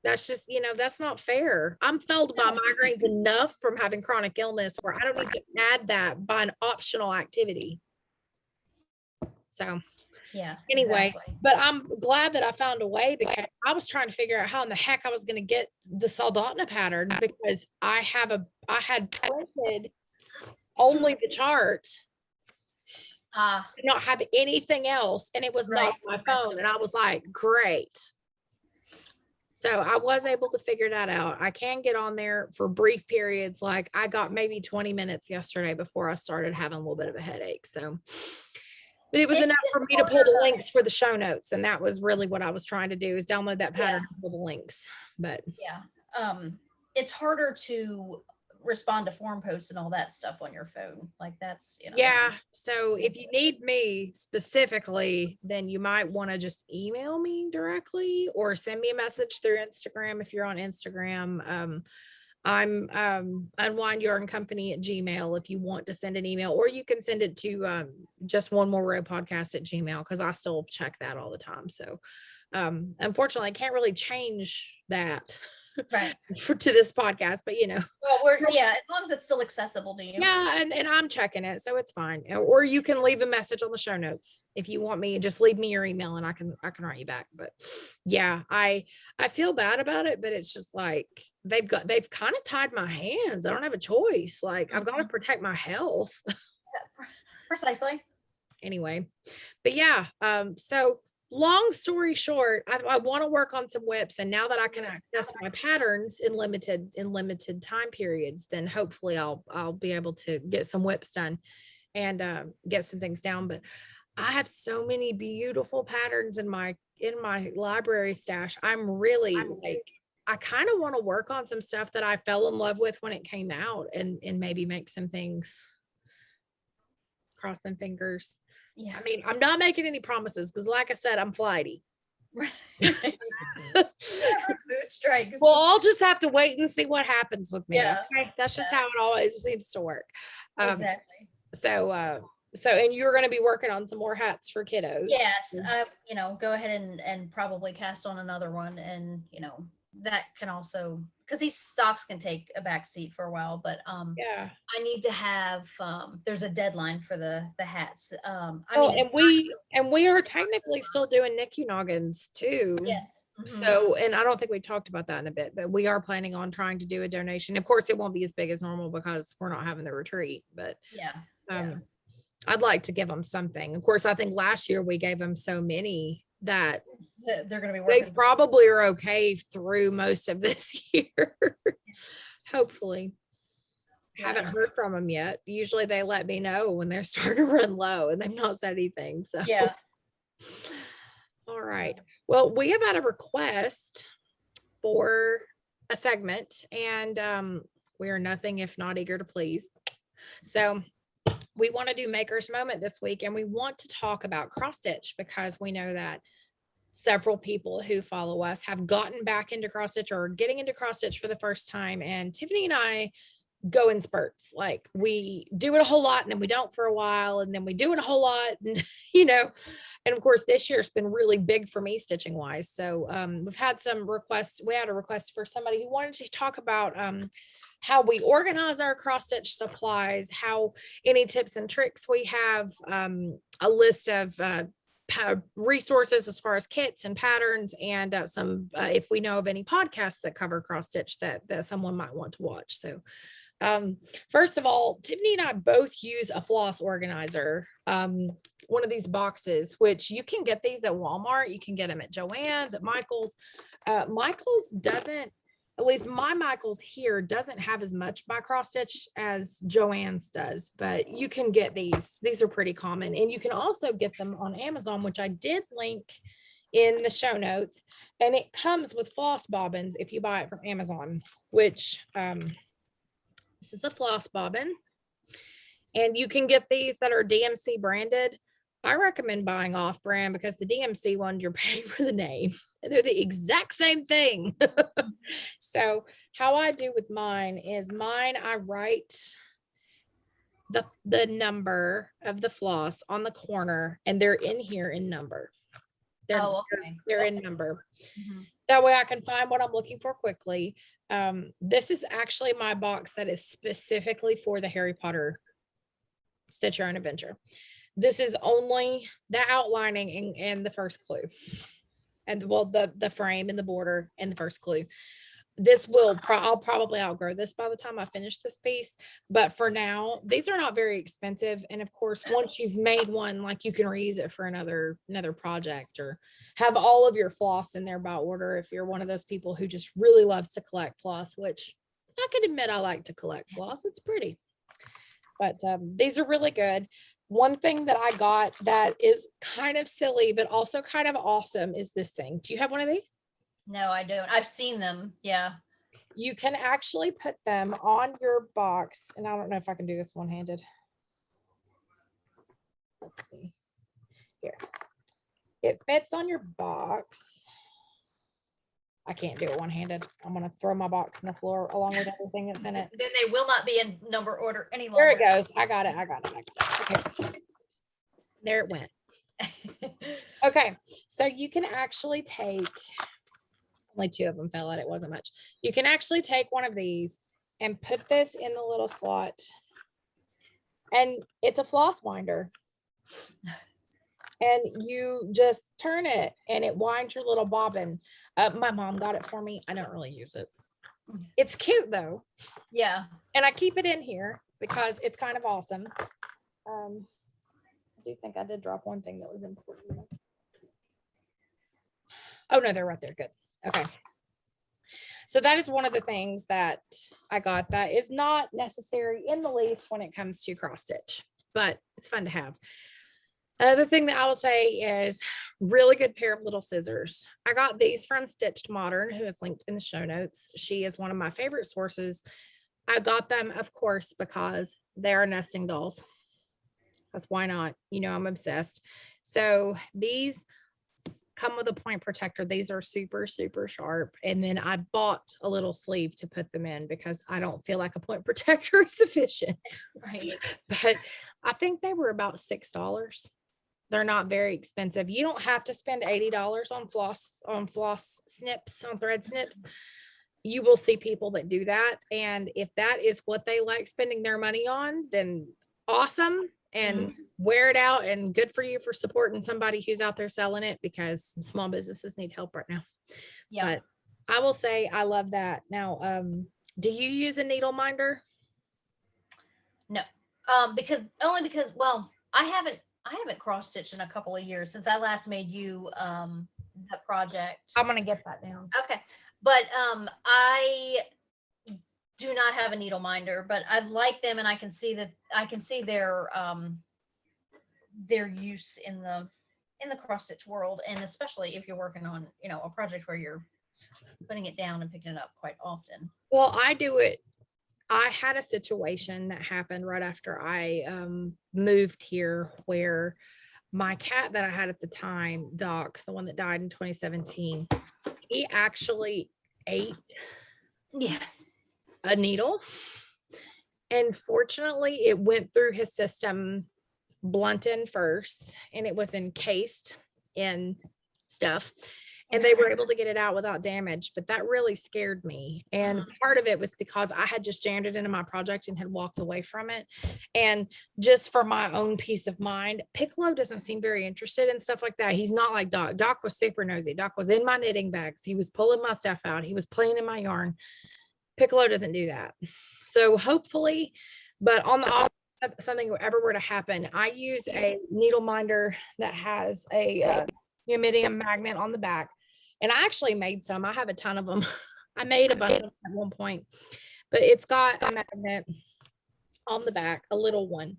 That's just, that's not fair. I'm felled by migraines enough from having chronic illness where I don't need to add that by an optional activity. So yeah, anyway, exactly. But I'm glad that I found a way because I was trying to figure out how in the heck I was going to get the Saldana pattern because I had printed only the chart. Did not have anything else, and it was not on my phone. And I was like, great. So I was able to figure that out. I can get on there for brief periods. Like I got maybe 20 minutes yesterday before I started having a little bit of a headache. So, but it was enough for me to pull the links for the show notes. And that was really what I was trying to do, is download that pattern and pull the links. But yeah, it's harder to respond to forum posts and all that stuff on your phone. Like that's, yeah. So if you need me specifically, then you might want to just email me directly or send me a message through Instagram. If you're on Instagram, I'm Unwind Yarn Company at Gmail if you want to send an email, or you can send it to just one more row podcast at Gmail, because I still check that all the time. So unfortunately I can't really change that to this podcast, but well, as long as it's still accessible to you. Yeah, and I'm checking it, so it's fine. Or you can leave a message on the show notes if you want me. Just leave me your email and I can write you back. But yeah, I feel bad about it, but it's just like they've kind of tied my hands. I don't have a choice. Like I've got to protect my health. Precisely. Anyway, but yeah, so long story short, I want to work on some whips, and now that I can access my patterns in limited time periods, then hopefully I'll be able to get some whips done and get some things down. But I have so many beautiful patterns in my library stash. I'm really like, I kind of want to work on some stuff that I fell in love with when it came out, and maybe make some things. Cross some fingers. Yeah. I mean, I'm not making any promises because like I said, I'm flighty. Boot strike. legs. Well, I'll just have to wait and see what happens with me. Yeah. Okay. That's just how it always seems to work. Exactly. So, and you're going to be working on some more hats for kiddos. Yes, go ahead and probably cast on another one, and that can also, because these socks can take a back seat for a while, but Yeah. I need to have there's a deadline for the hats. And we are technically still doing NICU noggins too. Yes. Mm-hmm. So, and I don't think we talked about that in a bit, but we are planning on trying to do a donation. Of course, it won't be as big as normal because we're not having the retreat, but I'd like to give them something. Of course, I think last year we gave them so many that they're going to be working. They probably are okay through most of this year. Hopefully. Haven't heard from them yet. Usually they let me know when they're starting to run low, and they've not said anything. So yeah. All right. Well, we have had a request for a segment, and we are nothing if not eager to please. So we want to do Maker's Moment this week, and we want to talk about cross stitch because we know that several people who follow us have gotten back into cross stitch or getting into cross stitch for the first time. And Tiffany and I go in spurts. Like, we do it a whole lot, and then we don't for a while, and then we do it a whole lot, and and of course this year's been really big for me stitching wise. So we've had some requests. We had a request for somebody who wanted to talk about how we organize our cross stitch supplies, how any tips and tricks we have, a list of resources as far as kits and patterns, and some if we know of any podcasts that cover cross stitch that someone might want to watch. So first of all, Tiffany and I both use a floss organizer, one of these boxes, which you can get these at Walmart, you can get them at Joann's, at Michael's. Michael's doesn't, at least my Michael's here doesn't have as much by cross stitch as Joann's does, but you can get these are pretty common, and you can also get them on Amazon, which I did link in the show notes, and it comes with floss bobbins if you buy it from Amazon, which this is a floss bobbin, and you can get these that are DMC branded. I recommend buying off brand because the DMC one, you're paying for the name, and they're the exact same thing. So how I do with mine is I write the number of the floss on the corner, and they're in here in number. They're in number. Mm-hmm. That way I can find what I'm looking for quickly. This is actually my box that is specifically for the Harry Potter Stitch Your Own Adventure. This is only the outlining and the first clue, and well, the frame and the border and the first clue. This will I'll probably outgrow this by the time I finish this piece, but for now, these are not very expensive. And of course, once you've made one, like, you can reuse it for another project, or have all of your floss in there by order if you're one of those people who just really loves to collect floss, which I can admit I like to collect floss. It's pretty. But these are really good. One thing that I got that is kind of silly, but also kind of awesome is this thing. Do you have one of these? No, I don't. I've seen them. Yeah. You can actually put them on your box. And I don't know if I can do this one-handed. Let's see. Here. It fits on your box. I can't do it one-handed. I'm going to throw my box in the floor along with everything that's in it. Then they will not be in number order any longer. There it goes. I got it. Okay. There it went. Okay. So you can actually take, only 2 of them fell out. It wasn't much. You can actually take one of these and put this in the little slot. And it's a floss winder. And you just turn it and it winds your little bobbin. My mom got it for me. I don't really use it. It's cute though. Yeah. And I keep it in here because it's kind of awesome. I do think I did drop one thing that was important. Oh no, they're right there. Good. Okay. So that is one of the things that I got that is not necessary in the least when it comes to cross stitch, but it's fun to have. Another thing that I will say is really good pair of little scissors. I got these from Stitched Modern, who is linked in the show notes. She is one of my favorite sources. I got them, of course, because they are nesting dolls. That's why not. I'm obsessed. So these come with a point protector. These are super, super sharp. And then I bought a little sleeve to put them in because I don't feel like a point protector is sufficient. Right. But I think they were about $6. They're not very expensive. You don't have to spend $80 on floss snips, on thread snips. You will see people that do that. And if that is what they like spending their money on, then awesome. And wear it out, and good for you for supporting somebody who's out there selling it, because small businesses need help right now. Yeah. But I will say I love that. Now, do you use a needle minder? No. Because well, I haven't cross stitched in a couple of years since I last made you that project. I'm gonna get that down. Okay. But I do not have a needle minder, but I like them, and I can see their use in the cross stitch world, and especially if you're working on, a project where you're putting it down and picking it up quite often. Well, I do it. I had a situation that happened right after I moved here, where my cat that I had at the time, Doc, the one that died in 2017, he actually ate Yes. a needle. And fortunately, it went through his system blunted first, and it was encased in stuff. And they were able to get it out without damage, but that really scared me. And part of it was because I had just jammed it into my project and had walked away from it. And just for my own peace of mind, Piccolo doesn't seem very interested in stuff like that. He's not like Doc. Doc was super nosy. Doc was in my knitting bags. He was pulling my stuff out. He was playing in my yarn. Piccolo doesn't do that. So hopefully, but on the off something ever were to happen, I use a needle minder that has a neodymium magnet on the back. And I actually made some. I have a ton of them. I made a bunch of them at one point, but it's got a magnet on the back, a little one,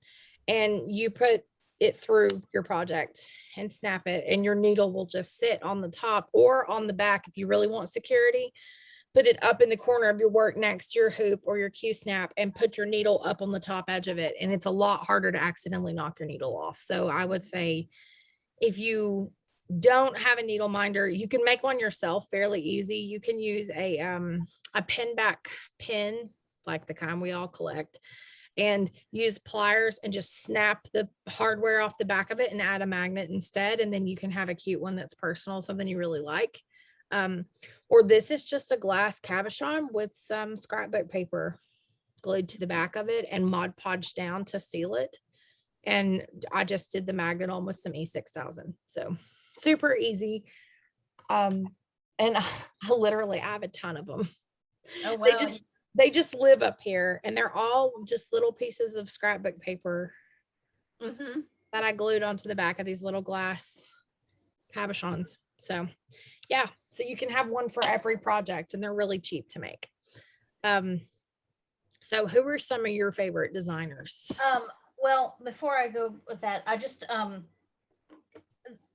and you put it through your project and snap it, and your needle will just sit on the top or on the back if you really want security. Put it up in the corner of your work next to your hoop or your Q snap, and put your needle up on the top edge of it. And it's a lot harder to accidentally knock your needle off. So I would say, if you don't have a needle minder, you can make one yourself fairly easy. You can use a pin back pin, like the kind we all collect, and use pliers and just snap the hardware off the back of it and add a magnet instead. And then you can have a cute one that's personal, something you really like. Or this is just a glass cabochon with some scrapbook paper glued to the back of it and Mod Podge down to seal it. And I just did the magnet on with some E6000. So super easy. And I literally have a ton of them. Oh, wow. They just live up here, and they're all just little pieces of scrapbook paper that I glued onto the back of these little glass cabochons. So yeah, so you can have one for every project, and they're really cheap to make. So who are some of your favorite designers? Well, before I go with that, I just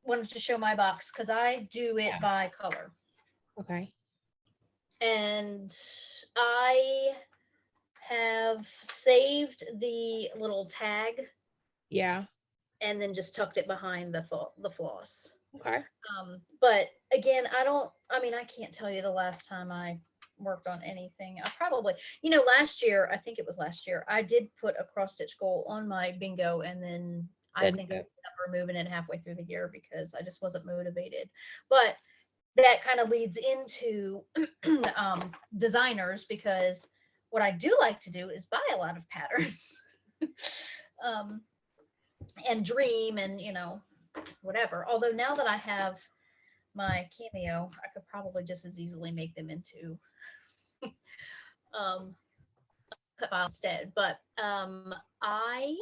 wanted to show my box because I do it by color. Okay. And I have saved the little tag. Yeah. And then just tucked it behind the floss. Okay. But again, I can't tell you the last time I worked on anything. I probably, last year, I think it was last year, I did put a cross stitch goal on my bingo, and then I think I ended up removing it halfway through the year because I just wasn't motivated. But that kind of leads into designers, because what I do like to do is buy a lot of patterns and dream and, whatever. Although now that I have my Cameo, I could probably just as easily make them into cut file instead. But I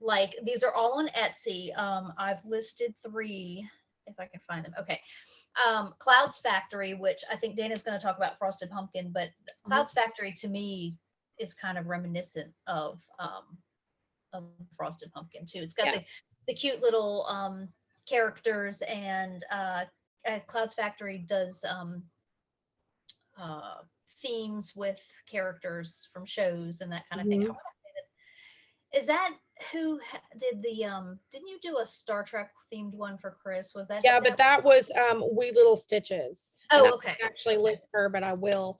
like, these are all on Etsy. I've listed 3 if I can find them. Okay. Clouds Factory, which I think Dana's going to talk about Frosted Pumpkin, but Clouds Factory to me is kind of reminiscent of Frosted Pumpkin too. It's got the cute little characters, and Clouds Factory does themes with characters from shows and that kind of thing. I want to say that, did the didn't you do a Star Trek themed one for Chris? Was that? Yeah, but that was Wee Little Stitches. And I Oh, okay. didn't actually list her, but I will.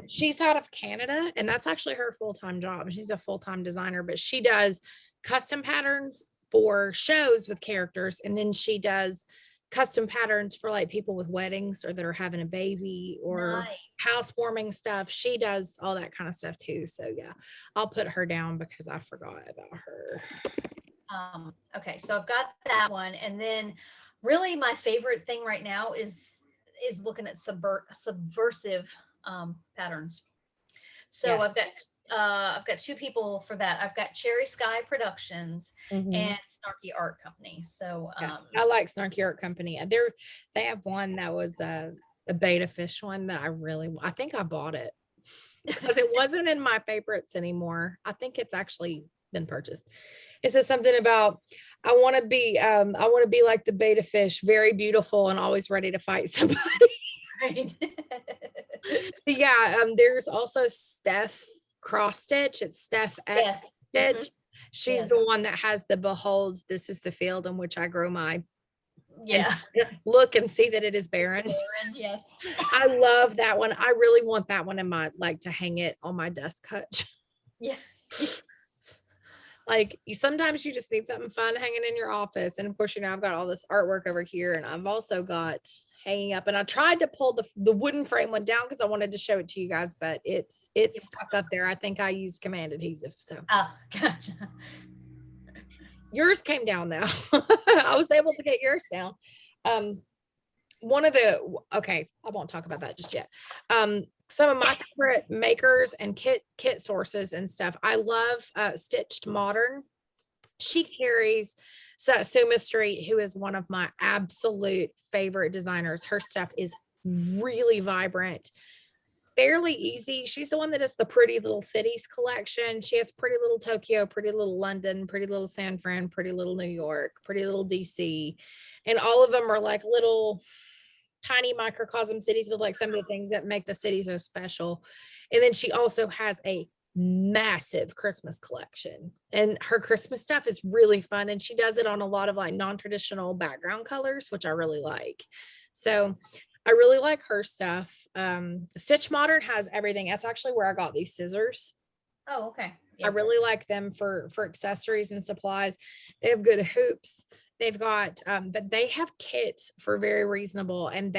She's out of Canada, and that's actually her full-time job. She's a full-time designer, but she does custom patterns for shows with characters, and then she does custom patterns for like people with weddings or that are having a baby or Nice. housewarming stuff. She does all that kind of stuff too. So yeah, I'll put her down because I forgot about her. Okay, so I've got that one, and then really my favorite thing right now is looking at subversive patterns. So Yeah. I've got two people for that. I've got Cherry Sky Productions Mhm. and Snarky Art Company. So Yes, I like Snarky Art Company. They have one that was a beta fish one that I think I bought it because it wasn't in my favorites anymore. I think it's actually been purchased. It says something about I want to be like the beta fish, very beautiful and always ready to fight somebody. right. But yeah, there's also Steph Cross Stitch. It's Steph X Yes. Stitch. She's Yes. the one that has the behold, this is the field in which I grow my and Yeah. look and see that it is barren. Yes. I love that one. I really want that one in my like to hang it on my desk hutch. Yeah. Like sometimes you just need something fun hanging in your office. And of course, I've got all this artwork over here, and I've also got hanging up. And I tried to pull the wooden frame one down because I wanted to show it to you guys, but it's stuck up there. I think I used command adhesive. So Gotcha. yours came down though. I was able to get yours down. Okay, I won't talk about that just yet. Some of my favorite makers and kit sources and stuff. I love Stitched Modern. She carries Satsuma Street, who is one of my absolute favorite designers. Her stuff is really vibrant, fairly easy. She's the one that does the Pretty Little Cities collection. She has Pretty Little Tokyo, Pretty Little London, Pretty Little San Fran, Pretty Little New York, Pretty Little DC. And all of them are like little tiny microcosm cities with like some of the things that make the city so special. And then she also has a massive Christmas collection, and her Christmas stuff is really fun, and she does it on a lot of like non-traditional background colors, which I really like. So I really like her stuff. Stitch Modern has everything. That's actually where I got these scissors. Oh, okay. I really like them for accessories and supplies. They have good hoops. They've got but they have kits for very reasonable, and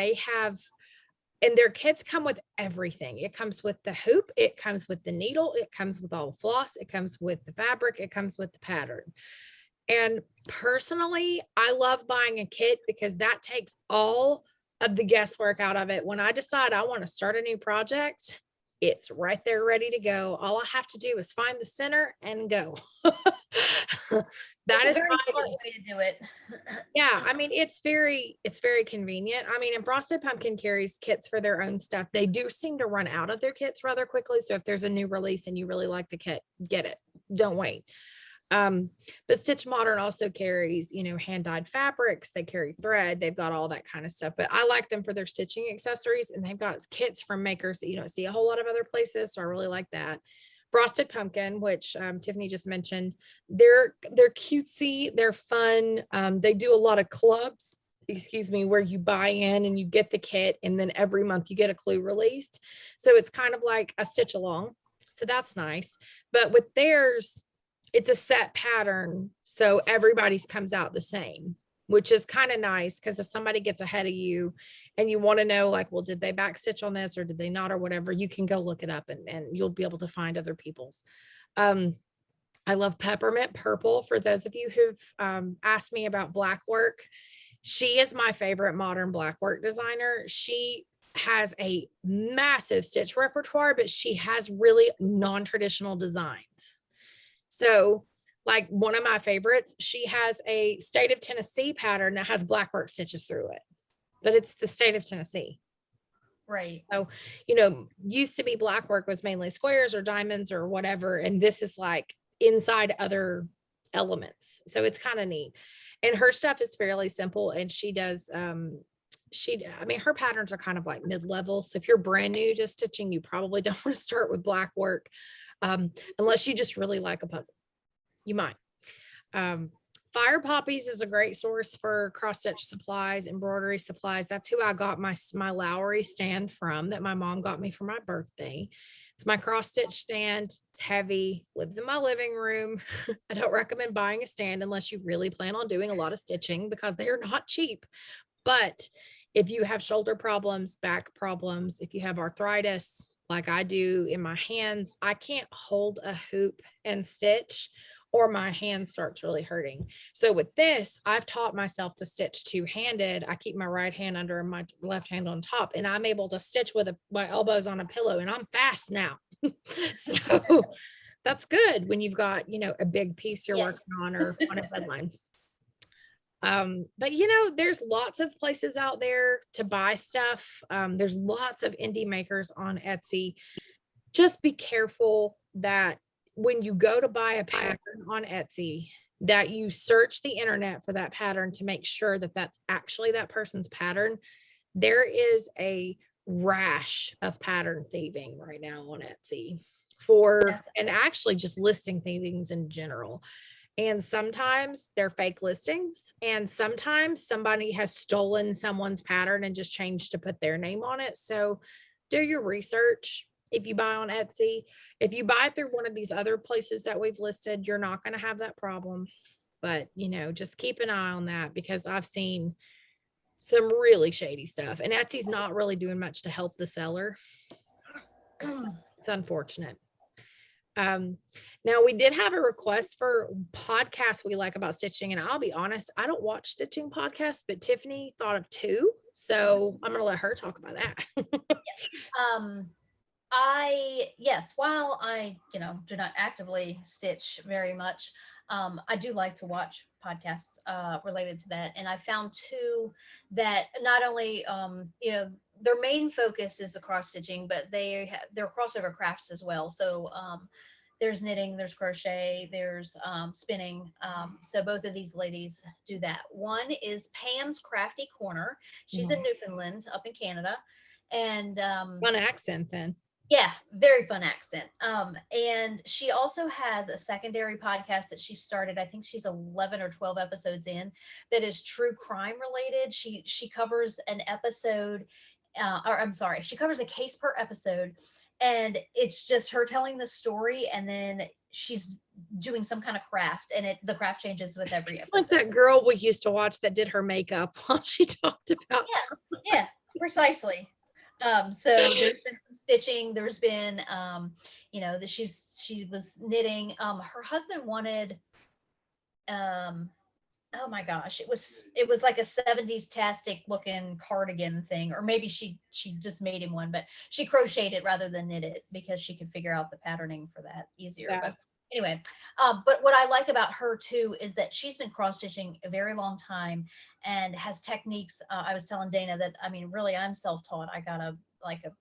their kits come with everything. It comes with the hoop, it comes with the needle, it comes with all the floss, it comes with the fabric, it comes with the pattern. And personally, I love buying a kit because that takes all of the guesswork out of it. When I decide I want to start a new project, it's right there ready to go. All I have to do is find the center and go. That's a very smart way to do it. Yeah, I mean, it's very convenient. I mean, and Frosted Pumpkin carries kits for their own stuff. They do seem to run out of their kits rather quickly. So if there's a new release and you really like the kit, get it. Don't wait. But Stitch Modern also carries, hand dyed fabrics. They carry thread. They've got all that kind of stuff. But I like them for their stitching accessories, and they've got kits from makers that you don't see a whole lot of other places. So I really like that. Frosted Pumpkin, which Tiffany just mentioned, they're cutesy, they're fun. They do a lot of clubs, where you buy in and you get the kit, and then every month you get a clue released. So it's kind of like a stitch along. So that's nice. But with theirs, it's a set pattern, so everybody's comes out the same, which is kind of nice because if somebody gets ahead of you and you want to know, like, well, did they backstitch on this or did they not or whatever, you can go look it up and you'll be able to find other people's. I love Peppermint Purple. For those of you who've asked me about black work, she is my favorite modern black work designer. She has a massive stitch repertoire, but she has really non-traditional designs. So like one of my favorites, she has a state of Tennessee pattern that has black work stitches through it, but it's the state of Tennessee. Right. So, used to be black work was mainly squares or diamonds or whatever. And this is like inside other elements. So it's kind of neat. And her stuff is fairly simple. And she does, her patterns are kind of like mid-level. So if you're brand new to stitching, you probably don't want to start with black work. Unless you just really like a puzzle, you might. Fire Poppies is a great source for cross stitch supplies, embroidery supplies. That's who I got my Lowry stand from that my mom got me for my birthday. It's my cross stitch stand. It's heavy, lives in my living room. I don't recommend buying a stand unless you really plan on doing a lot of stitching because they are not cheap. But if you have shoulder problems, back problems, if you have arthritis, like I do in my hands, I can't hold a hoop and stitch or my hand starts really hurting. So with this, I've taught myself to stitch two-handed. I keep my right hand under my left hand on top, and I'm able to stitch with my elbows on a pillow, and I'm fast now. So that's good when you've got, a big piece you're working on or on a deadline. But there's lots of places out there to buy stuff. There's lots of indie makers on Etsy. Just be careful that when you go to buy a pattern on Etsy, that you search the internet for that pattern to make sure that that's actually that person's pattern. There is a rash of pattern thieving right now on Etsy and actually just listing things in general. And sometimes they're fake listings, and sometimes somebody has stolen someone's pattern and just changed to put their name on it. So do your research. If you buy on Etsy, if you buy through one of these other places that we've listed, you're not going to have that problem. But, just keep an eye on that because I've seen some really shady stuff, and Etsy's not really doing much to help the seller. It's unfortunate. Now we did have a request for podcasts we like about stitching, and I'll be honest, I don't watch stitching podcasts, but Tiffany thought of two, so I'm gonna let her talk about that. While I do not actively stitch very much, I do like to watch podcasts related to that, and I found two that not only their main focus is the cross stitching, but they're crossover crafts as well. So there's knitting, there's crochet, there's spinning. So both of these ladies do that. One is Pam's Crafty Corner. She's in Newfoundland, up in Canada, and fun accent then. Yeah, very fun accent. And she also has a secondary podcast that she started. I think she's 11 or 12 episodes in, that is true crime related. She covers an episode, she covers a case per episode, and it's just her telling the story, and then she's doing some kind of craft, and the craft changes with every episode. It's like that girl we used to watch that did her makeup while she talked about. Yeah, precisely. So there's been some stitching. There's been, that she was knitting. Her husband wanted, oh my gosh, it was like a 70s tastic looking cardigan thing, or maybe she just made him one, but she crocheted it rather than knit it because she could figure out the patterning for that easier. Yeah. But anyway, but what I like about her too is that she's been cross stitching a very long time and has techniques. I was telling Dana that, really, I'm self-taught. I got a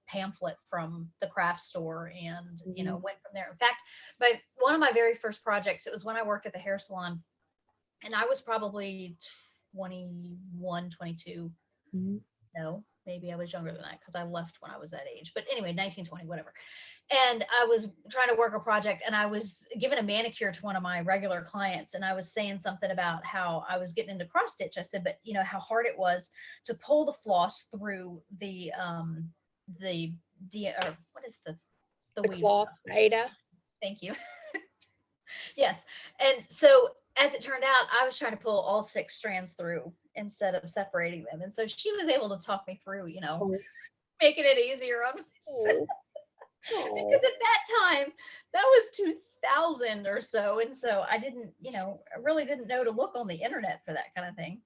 pamphlet from the craft store and, went from there. In fact, one of my very first projects, it was when I worked at the hair salon, and I was probably 21, 22. Mm-hmm. No, maybe I was younger than that because I left when I was that age. But anyway, 19, 20, whatever. And I was trying to work a project, and I was giving a manicure to one of my regular clients, and I was saying something about how I was getting into cross stitch. I said, but how hard it was to pull the floss through the what is the cloth, Ada. Thank you. Yes. And so as it turned out, I was trying to pull all 6 strands through instead of separating them. And so she was able to talk me through, making it easier on myself. Because at that time, that was 2000 or so. And so I didn't, I really didn't know to look on the internet for that kind of thing.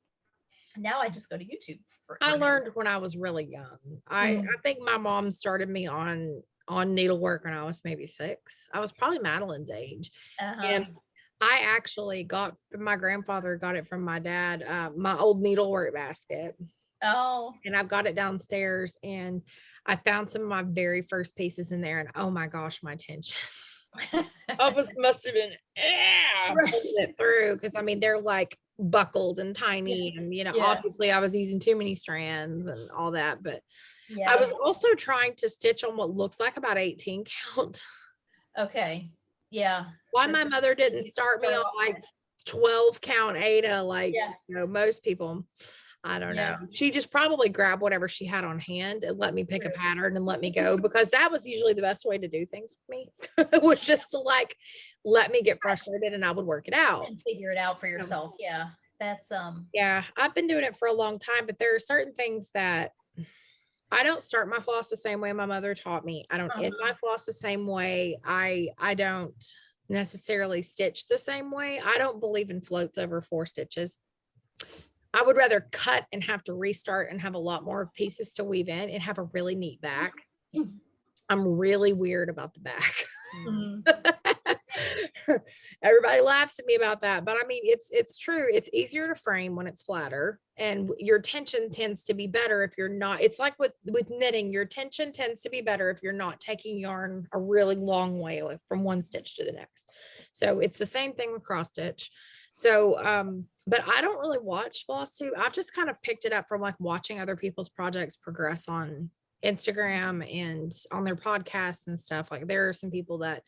Now I just go to YouTube. I learned when I was really young. I think my mom started me on needlework when I was maybe 6. I was probably Madeline's age. And I actually my grandfather got it from my dad, my old needlework basket. Oh. And I've got it downstairs, and I found some of my very first pieces in there, and oh my gosh, my tension. Must have been pulling it through, because they're like buckled and tiny, and obviously I was using too many strands and all that, but I was also trying to stitch on what looks like about 18 count. Okay. Yeah. Why my mother didn't start me on like 12 count Ada, like, Yeah. most people. I don't know. She just probably grabbed whatever she had on hand and let me pick a pattern and let me go, because that was usually the best way to do things for me. It was just to like, let me get frustrated and I would work it out. And figure it out for yourself. Yeah. That's Yeah, I've been doing it for a long time, but there are certain things that I don't start my floss the same way my mother taught me. I don't end my floss the same way. I don't necessarily stitch the same way. I don't believe in floats over 4 stitches. I would rather cut and have to restart and have a lot more pieces to weave in and have a really neat back. I'm really weird about the back. Everybody laughs at me about that, but I mean, it's true. It's easier to frame when it's flatter, and your tension tends to be better if you're not. It's like with knitting, your tension tends to be better if you're not taking yarn a really long way from one stitch to the next. So it's the same thing with cross stitch. So but I don't really watch floss tube. I've just kind of picked it up from like watching other people's projects progress on Instagram and on their podcasts and stuff. Like there are some people that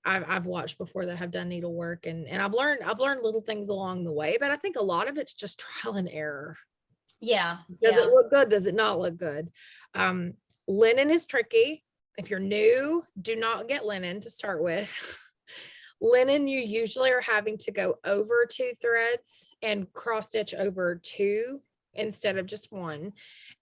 I've watched before that have done needlework, and I've learned little things along the way, but I think a lot of it's just trial and error. Yeah. Does it look good? Does it not look good? Linen is tricky. If you're new, do not get linen to start with. Linen, you usually are having to go over 2 threads and cross stitch over 2 instead of just 1.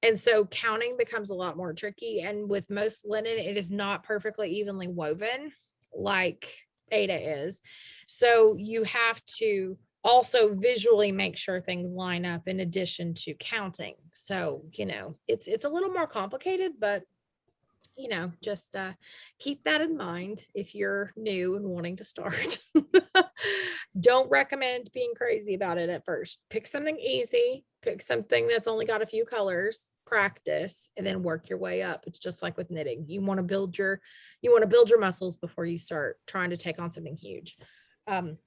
And so counting becomes a lot more tricky. And with most linen, it is not perfectly evenly woven like Ada is. So you have to also visually make sure things line up in addition to counting. So, it's a little more complicated, but just keep that in mind if you're new and wanting to start. Don't recommend being crazy about it at first. Pick something easy, pick something that's only got a few colors, practice, and then work your way up. It's just like with knitting. You want to build your muscles before you start trying to take on something huge. The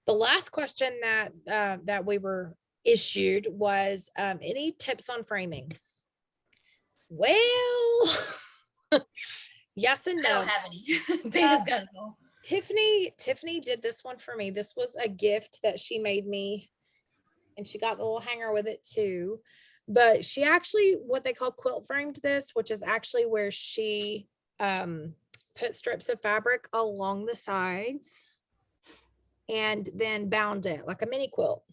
last question that we were issued was any tips on framing? Well, yes and no. I don't have any. Dana's got it all. Tiffany did this one for me. This was a gift that she made me, and she got the little hanger with it too. But she actually, what they call quilt framed this, which is actually where she put strips of fabric along the sides and then bound it like a mini quilt.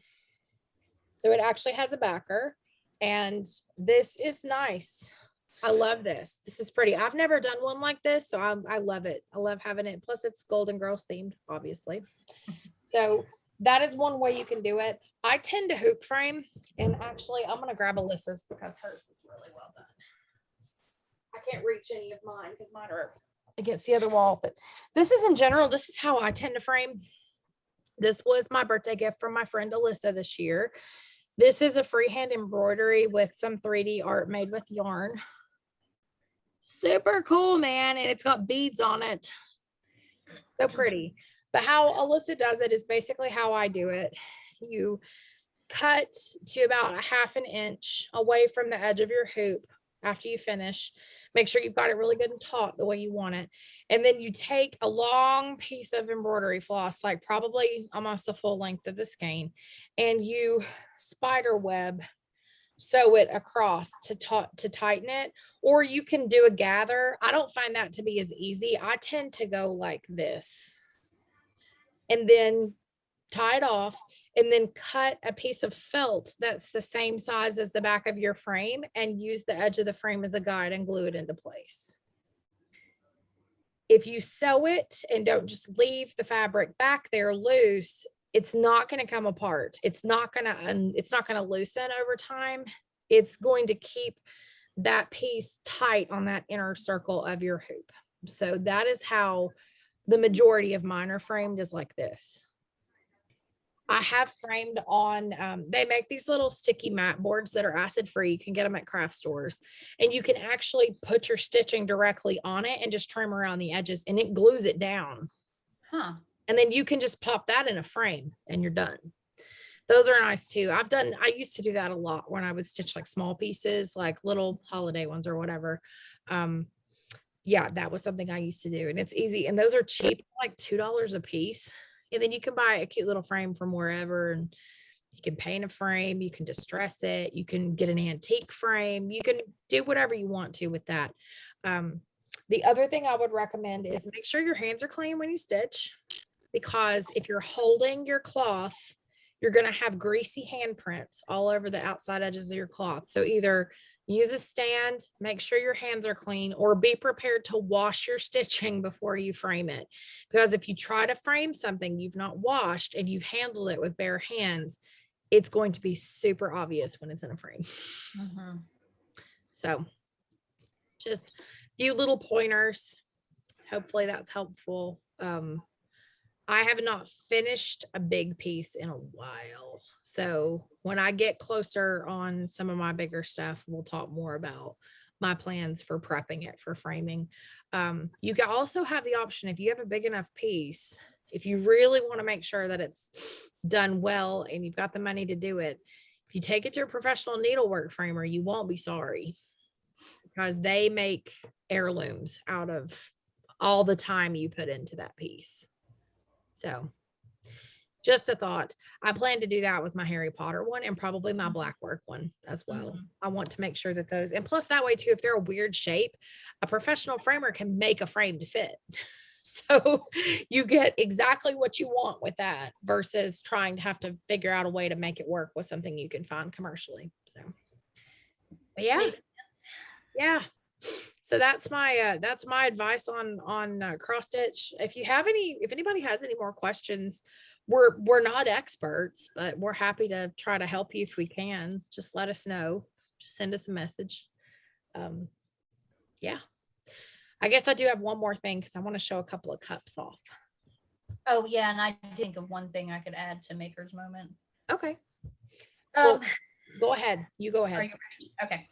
So it actually has a backer, and this is nice. I love this. This is pretty. I've never done one like this, so I love it. I love having it. Plus it's Golden Girls themed, obviously. So that is one way you can do it. I tend to hoop frame, and actually I'm going to grab Alyssa's because hers is really well done. I can't reach any of mine because mine are against the other wall, but this is in general, this is how I tend to frame. This was my birthday gift from my friend Alyssa this year. This is a freehand embroidery with some 3D art made with yarn. Super cool, man. And it's got beads on it. So pretty. But how Alyssa does it is basically how I do it. You cut to about a 1/2 inch away from the edge of your hoop after you finish. Make sure you've got it really good and taut the way you want it. And then you take a long piece of embroidery floss, like probably almost the full length of the skein, and you spider web sew it across to tighten it, or you can do a gather. I don't find that to be as easy. I tend to go like this and then tie it off, and then cut a piece of felt that's the same size as the back of your frame and use the edge of the frame as a guide and glue it into place. If you sew it and don't just leave the fabric back there loose, it's not going to come apart. It's not going to loosen over time. It's going to keep that piece tight on that inner circle of your hoop. So that is how the majority of mine are framed, is like this. I have framed on, they make these little sticky mat boards that are acid free. You can get them at craft stores, and you can actually put your stitching directly on it and just trim around the edges, and it glues it down. Huh. And then you can just pop that in a frame and you're done. Those are nice too. I used to do that a lot when I would stitch like small pieces, like little holiday ones or whatever. Yeah, that was something I used to do, and it's easy. And those are cheap, like $2 a piece. And then you can buy a cute little frame from wherever, and you can paint a frame, you can distress it, you can get an antique frame, you can do whatever you want to with that. The other thing I would recommend is make sure your hands are clean when you stitch, because if you're holding your cloth, you're going to have greasy handprints all over the outside edges of your cloth. So either use a stand, make sure your hands are clean, or be prepared to wash your stitching before you frame it. Because if you try to frame something you've not washed and you've handled it with bare hands, it's going to be super obvious when it's in a frame. Mm-hmm. So just a few little pointers. Hopefully that's helpful. I have not finished a big piece in a while. So when I get closer on some of my bigger stuff, we'll talk more about my plans for prepping it for framing. You can also have the option, if you have a big enough piece, if you really want to make sure that it's done well and you've got the money to do it, if you take it to a professional needlework framer, you won't be sorry, because they make heirlooms out of all the time you put into that piece. So just a thought. I plan to do that with my Harry Potter one and probably my Blackwork one as well. Mm-hmm. I want to make sure that those, and plus that way too, if they're a weird shape, a professional framer can make a frame to fit. So you get exactly what you want with that versus trying to have to figure out a way to make it work with something you can find commercially. So, but yeah. Yeah. So that's my advice on cross stitch. If anybody has any more questions, we're not experts, but we're happy to try to help you if we can. Just let us know. Just send us a message. Yeah. I guess I do have one more thing because I want to show a couple of cups off. Oh yeah, and I think of one thing I could add to Maker's Moment. Okay. Well, go ahead. You go ahead. Okay.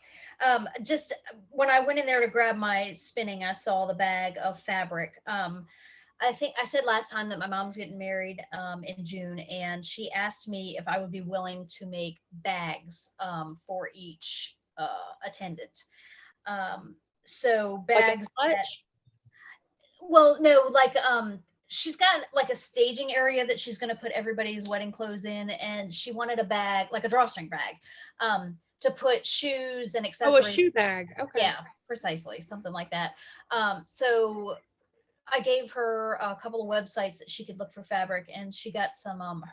Just when I went in there to grab my spinning, I saw the bag of fabric. I think I said last time that my mom's getting married in June, and she asked me if I would be willing to make bags for each attendant. So bags. Like well, no, like she's got like a staging area that she's going to put everybody's wedding clothes in, and she wanted a bag, like a drawstring bag, to put shoes and accessories. Oh, a shoe bag. Okay. Yeah, precisely, something like that. So I gave her a couple of websites that she could look for fabric, and she got some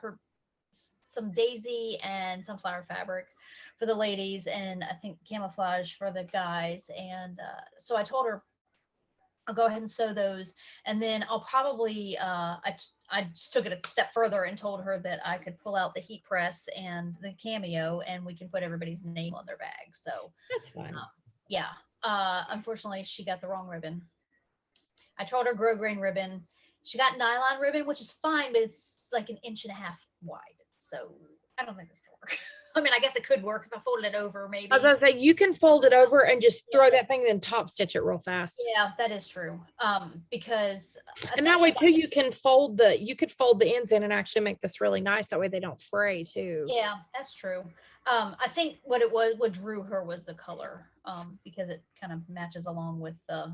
daisy and sunflower fabric for the ladies, and I think camouflage for the guys. And so I told her I'll go ahead and sew those, and then I'll probably I just took it a step further and told her that I could pull out the heat press and the cameo, and we can put everybody's name on their bag. So that's fine. Yeah. Unfortunately, she got the wrong ribbon. I told her grosgrain ribbon. She got nylon ribbon, which is fine, but it's like 1.5 inches wide. So I don't think this can work. I mean, I guess it could work if I folded it over, maybe. As I say, you can fold it over and just throw that thing, then top stitch it real fast. Yeah, that is true. Because and that way too, you could fold the ends in and actually make this really nice. That way they don't fray too. Yeah, that's true. I think what drew her was the color, because it kind of matches along with the,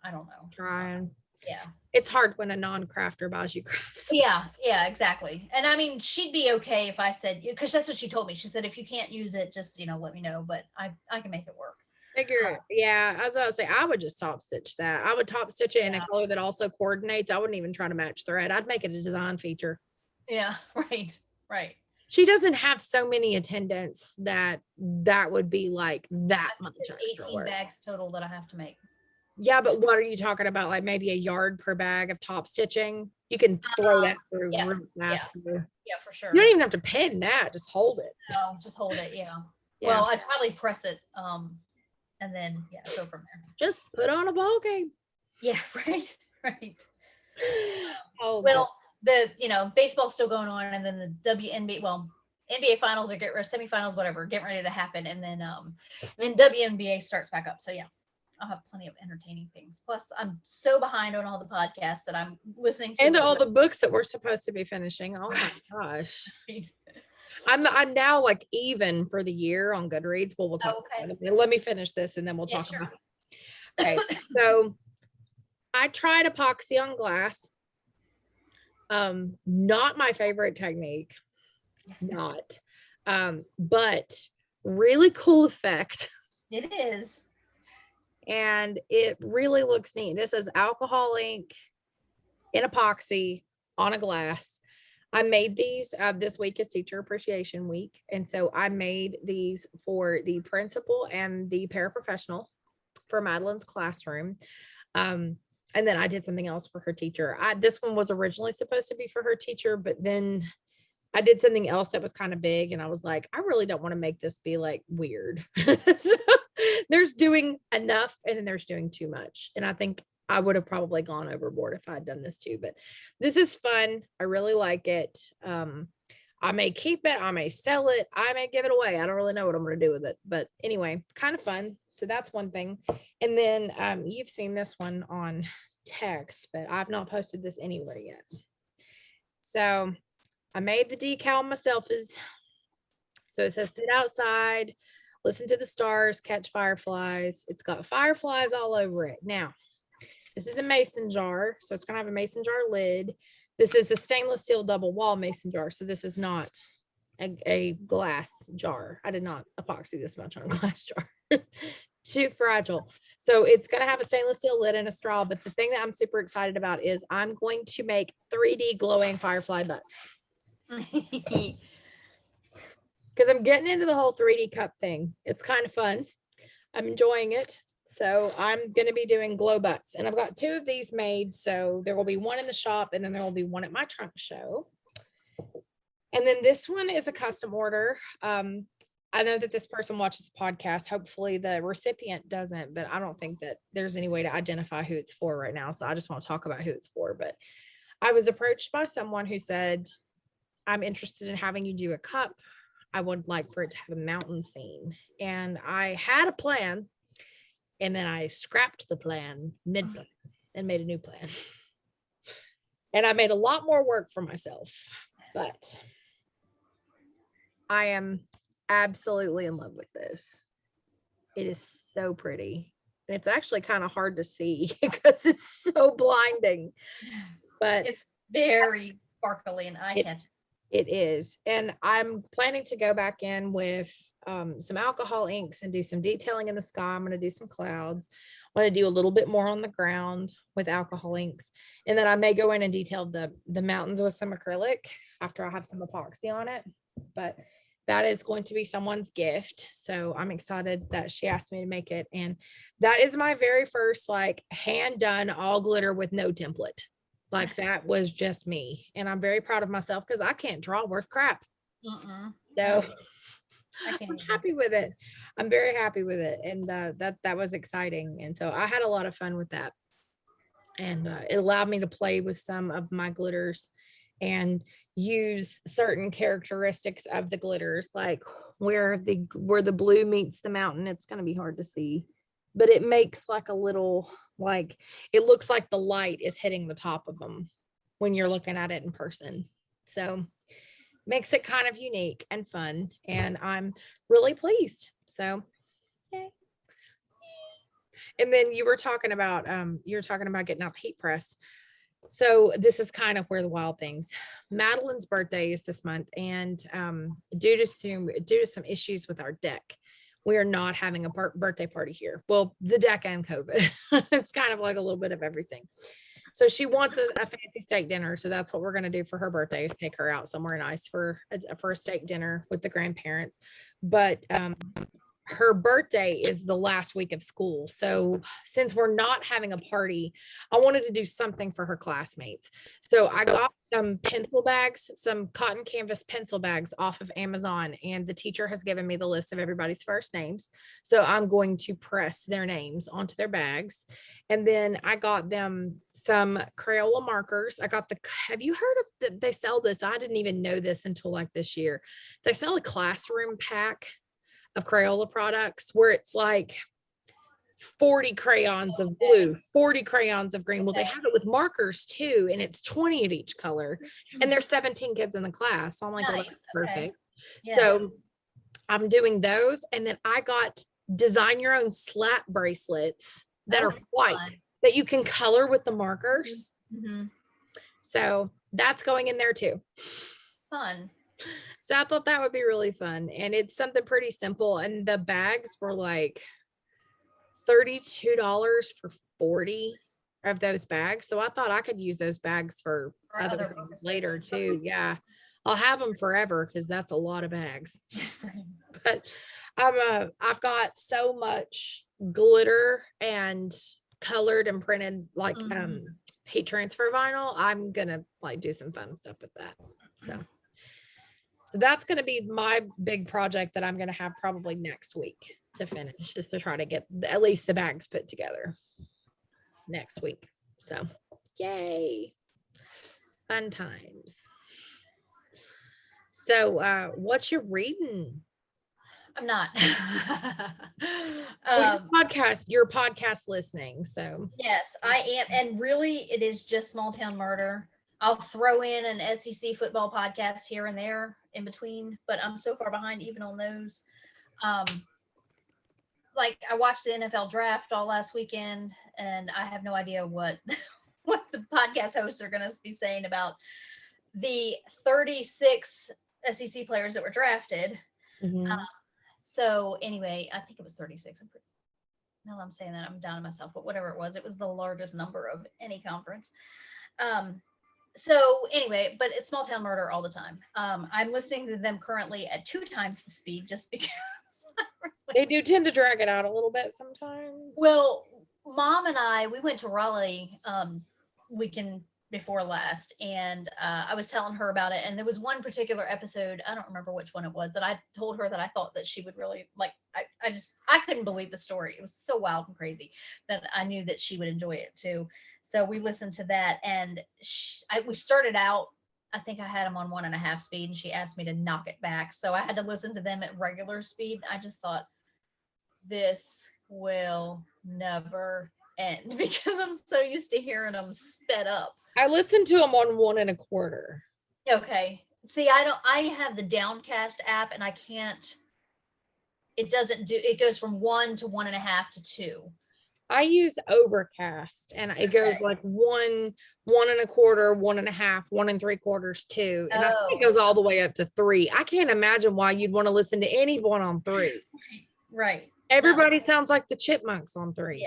I don't know. Trying. Yeah. It's hard when a non-crafter buys you crafts. Yeah, exactly. And I mean, she'd be okay if I said, because that's what she told me. She said, if you can't use it, just, let me know, but I can make it work. Yeah, as I was saying, I would just top stitch that. I would top stitch it in a color that also coordinates. I wouldn't even try to match thread. I'd make it a design feature. Yeah, right. She doesn't have so many attendants that would be like that much extra 18 work. bags total that I have to make. Yeah, but what are you talking about? Like maybe a yard per bag of top stitching? You can throw that through real fast. Yeah, for sure. You don't even have to pin that. Just hold it. No, just hold it. Yeah. Well, I'd probably press it, and then go from there. Just put on a ball game. Yeah, right. Oh well, the baseball's still going on, and then the NBA finals or semifinals, whatever, getting ready to happen, and then WNBA starts back up. So yeah, I'll have plenty of entertaining things. Plus, I'm so behind on all the podcasts that I'm listening to, and all the books that we're supposed to be finishing. Oh my gosh. I'm now like even for the year on Goodreads. Well, we'll talk about it. Let me finish this and then we'll talk about it. Okay. So I tried epoxy on glass. Not my favorite technique, not, but really cool effect. It is. And it really looks neat. This is alcohol ink in epoxy on a glass. I made these, this week is teacher appreciation week. And so I made these for the principal and the paraprofessional for Madeline's classroom. And then I did something else for her teacher. This one was originally supposed to be for her teacher, but then I did something else that was kind of big. And I was like, I really don't want to make this be like weird. So there's doing enough and then there's doing too much. And I think I would have probably gone overboard if I'd done this too, but this is fun. I really like it. I may keep it, I may sell it, I may give it away. I don't really know what I'm going to do with it, but anyway, kind of fun. So that's one thing. And then you've seen this one on text, but I've not posted this anywhere yet. So I made the decal myself. So it says sit outside, listen to the stars, catch fireflies. It's got fireflies all over it. Now, this is a mason jar, so it's going to have a mason jar lid. This is a stainless steel double wall mason jar, so this is not a glass jar. I did not epoxy this much on a glass jar. Too fragile. So it's going to have a stainless steel lid and a straw, but the thing that I'm super excited about is I'm going to make 3D glowing firefly butts. Because I'm getting into the whole 3D cup thing. It's kind of fun. I'm enjoying it. So I'm going to be doing glow butts, and I've got 2 of these made. So there will be one in the shop and then there will be one at my trunk show. And then this one is a custom order. I know that this person watches the podcast. Hopefully the recipient doesn't, but I don't think that there's any way to identify who it's for right now. So I just want to talk about who it's for. But I was approached by someone who said, I'm interested in having you do a cup. I would like for it to have a mountain scene. And I had a plan, and then I scrapped the plan mid-plan and made a new plan. And I made a lot more work for myself, but I am absolutely in love with this. It is so pretty. And it's actually kind of hard to see because it's so blinding, but it's very sparkly and eye-catching. It is. And I'm planning to go back in with some alcohol inks and do some detailing in the sky. I'm going to do some clouds. I want to do a little bit more on the ground with alcohol inks. And then I may go in and detail the mountains with some acrylic after I have some epoxy on it. But that is going to be someone's gift. So I'm excited that she asked me to make it. And that is my very first like hand done all glitter with no template. Like that was just me. And I'm very proud of myself because I can't draw worth crap. So I'm happy with it. I'm very happy with it. And that was exciting. And so I had a lot of fun with that. And it allowed me to play with some of my glitters and use certain characteristics of the glitters, like where the blue meets the mountain. It's going to be hard to see, but it makes like a little, like it looks like the light is hitting the top of them when you're looking at it in person. So makes it kind of unique and fun, and I'm really pleased. So yay. And then you were talking about getting out the heat press. So this is kind of where the wild things. Madeline's birthday is this month, and due to some issues with our deck, we are not having a birthday party here. Well, the deck and COVID. It's kind of like a little bit of everything. So she wants a fancy steak dinner. So that's what we're going to do for her birthday, is take her out somewhere nice for a steak dinner with the grandparents. But her birthday is the last week of school. So since we're not having a party, I wanted to do something for her classmates. So I got some pencil bags, some cotton canvas pencil bags off of Amazon, and the teacher has given me the list of everybody's first names. So I'm going to press their names onto their bags. And then I got them some Crayola markers. Have you heard of that? They sell this. I didn't even know this until like this year. They sell a classroom pack of Crayola products where it's like 40 crayons of blue, 40 crayons of green. Well, they have it with markers too, and it's 20 of each color, and there's 17 kids in the class. So I'm like, well, that's perfect. Yes. So I'm doing those. And then I got design your own slap bracelets that are white that you can color with the markers. So that's going in there too. Fun. So I thought that would be really fun. And it's something pretty simple. And the bags were like $32 for 40 of those bags. So I thought I could use those bags for other things purposes. later too. Yeah. I'll have them forever because that's a lot of bags. But I've got so much glitter and colored and printed like heat transfer vinyl. I'm gonna like do some fun stuff with that. So that's going to be my big project that I'm going to have probably next week to finish, is to try to get at least the bags put together next week. So yay, fun times. So what you reading? I'm not. Your podcast listening. So yes, I am. And really it is just Small Town Murder. I'll throw in an SEC football podcast here and there in between, but I'm so far behind even on those. Like I watched the NFL draft all last weekend, and I have no idea what the podcast hosts are going to be saying about the 36 SEC players that were drafted. So anyway, I think it was 36. Now that I'm saying that, I'm down to myself, but whatever it was the the number of any conference. So anyway, but it's Small Town Murder all the time. I'm listening to them currently at 2 times the speed just because they do tend to drag it out a little bit sometimes. Well, Mom and I, we went to Raleigh weekend before last, and I was telling her about it, and there was one particular episode, I don't remember which one it was, that I told her that I thought that she would really like. I couldn't believe the story. It was so wild and crazy that I knew that she would enjoy it too. So we listened to that, and we started out, I think I had them on 1.5 speed, and she asked me to knock it back. So I had to listen to them at regular speed. I just thought, this will never end because I'm so used to hearing them sped up. I listened to them on 1.25. Okay. See, I have the Downcast app, and I can't, it goes from 1 to 1.5 to 2. I use Overcast, and it goes like 1, 1.25, 1.5, 1 3/4, 2. And I think it goes all the way up to 3. I can't imagine why you'd want to listen to anyone on 3. Right. Everybody sounds like the chipmunks on 3.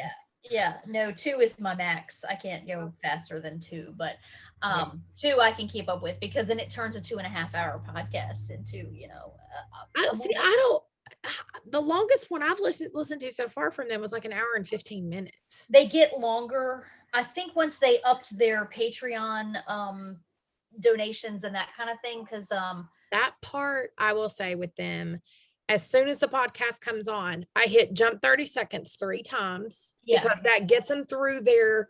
Yeah. No, 2 is my max. I can't go faster than 2, but 2 I can keep up with, because then it turns a 2.5-hour podcast into, the longest one I've listened to so far from them was like 1 hour and 15 minutes. They get longer. I think once they upped their Patreon donations and that kind of thing, because that part, I will say with them, as soon as the podcast comes on, I hit jump 30 seconds 3 times, because that gets them through their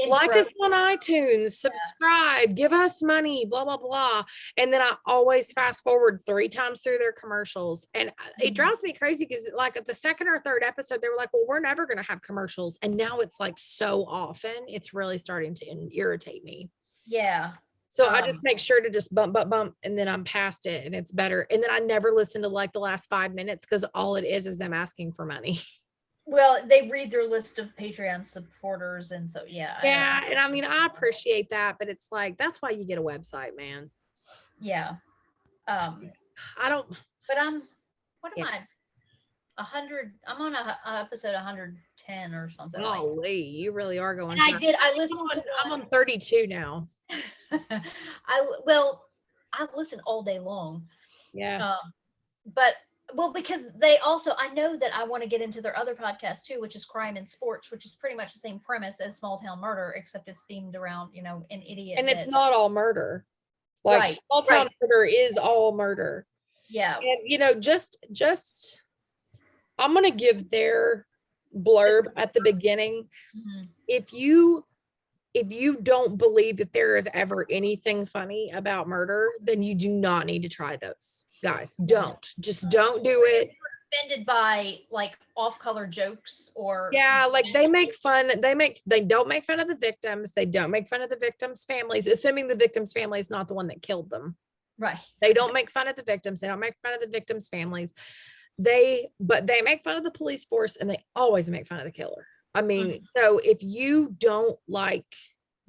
like us on iTunes, subscribe, give us money, blah, blah, blah. And then I always fast forward 3 times through their commercials. And it drives me crazy, because like at the 2nd or 3rd episode, they were like, well, we're never going to have commercials. And now it's like so often, it's really starting to irritate me. Yeah. So I just make sure to just bump, and then I'm past it, and it's better. And then I never listen to like the last 5 minutes, because all it is them asking for money. Well, they read their list of Patreon supporters, and so yeah. And I mean, I appreciate that, but it's like, that's why you get a website, man. Yeah. I don't. But what am I? 100. I'm on a episode 110 or something. Holy, you really are going. And I listened to. I'm on 32 now. I listen all day long. Yeah. Because they also, I know that I want to get into their other podcast too, which is Crime and Sports, which is pretty much the same premise as Small Town Murder, except it's themed around, an idiot. And it's not all murder. Like Small Town Murder is all murder. Yeah. And just I'm gonna give their blurb at the beginning. Mm-hmm. If you don't believe that there is ever anything funny about murder, then you do not need to try those. Guys, don't do it. Offended by like off-color jokes or like they make fun. They don't make fun of the victims. They don't make fun of the victims' families, assuming the victim's family is not the one that killed them. Right. They don't make fun of the victims. They don't make fun of the victims' families. But they make fun of the police force, and they always make fun of the killer. I mean, so if you don't like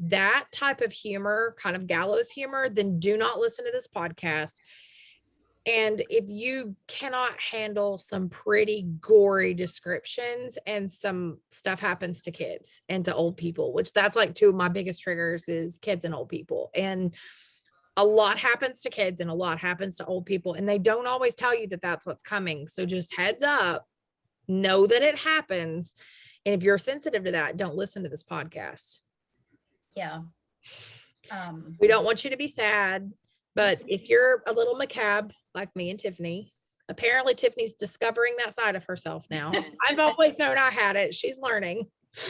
that type of humor, kind of gallows humor, then do not listen to this podcast. And if you cannot handle some pretty gory descriptions and some stuff happens to kids and to old people, which that's like two of my biggest triggers is kids and old people. And a lot happens to kids and a lot happens to old people. And they don't always tell you that that's what's coming. So just heads up, know that it happens. And if you're sensitive to that, don't listen to this podcast. Yeah. We don't want you to be sad. But if you're a little macabre like me and Tiffany, apparently Tiffany's discovering that side of herself now. I've always known I had it. She's learning.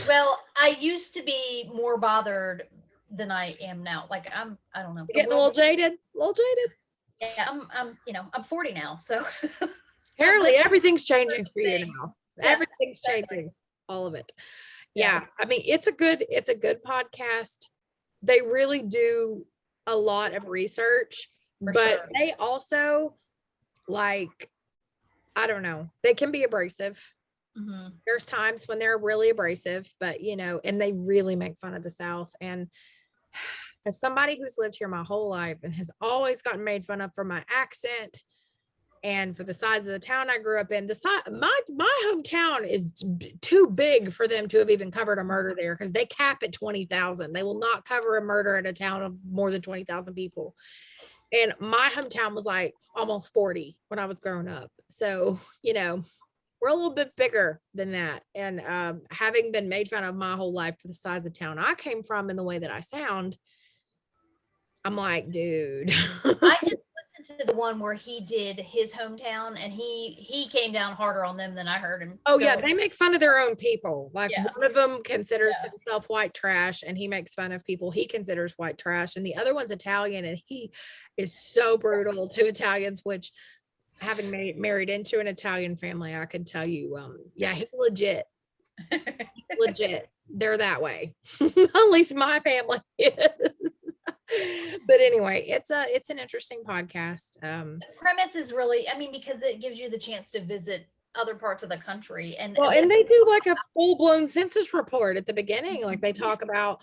Well, I used to be more bothered than I am now. Like I don't know. You're getting a little jaded. Yeah, I'm 40 now. So apparently everything's changing for you now. Yeah, everything's changing. All of it. Yeah. I mean, it's a good podcast. They really do a lot of research, but they also, like, I don't know, they can be abrasive. Mm-hmm. There's times when they're really abrasive, but and they really make fun of the South. And as somebody who's lived here my whole life and has always gotten made fun of for my accent and for the size of the town I grew up in, my hometown is too big for them to have even covered a murder there, because they cap at 20,000. They will not cover a murder in a town of more than 20,000 people. And my hometown was like almost 40 when I was growing up. So, we're a little bit bigger than that. And having been made fun of my whole life for the size of town I came from and the way that I sound, I'm like, dude. I just listened to the one where he did his hometown, and he came down harder on them than I heard him. Oh yeah, they make fun of their own people. Like one of them considers himself white trash, and he makes fun of people he considers white trash. And the other one's Italian, and he is so brutal to Italians, which, having married into an Italian family, I can tell you, he's legit. Legit. They're that way. At least my family is. But anyway, it's an interesting podcast. The premise is really, because it gives you the chance to visit other parts of the country, and they do like a full-blown census report at the beginning. Like they talk about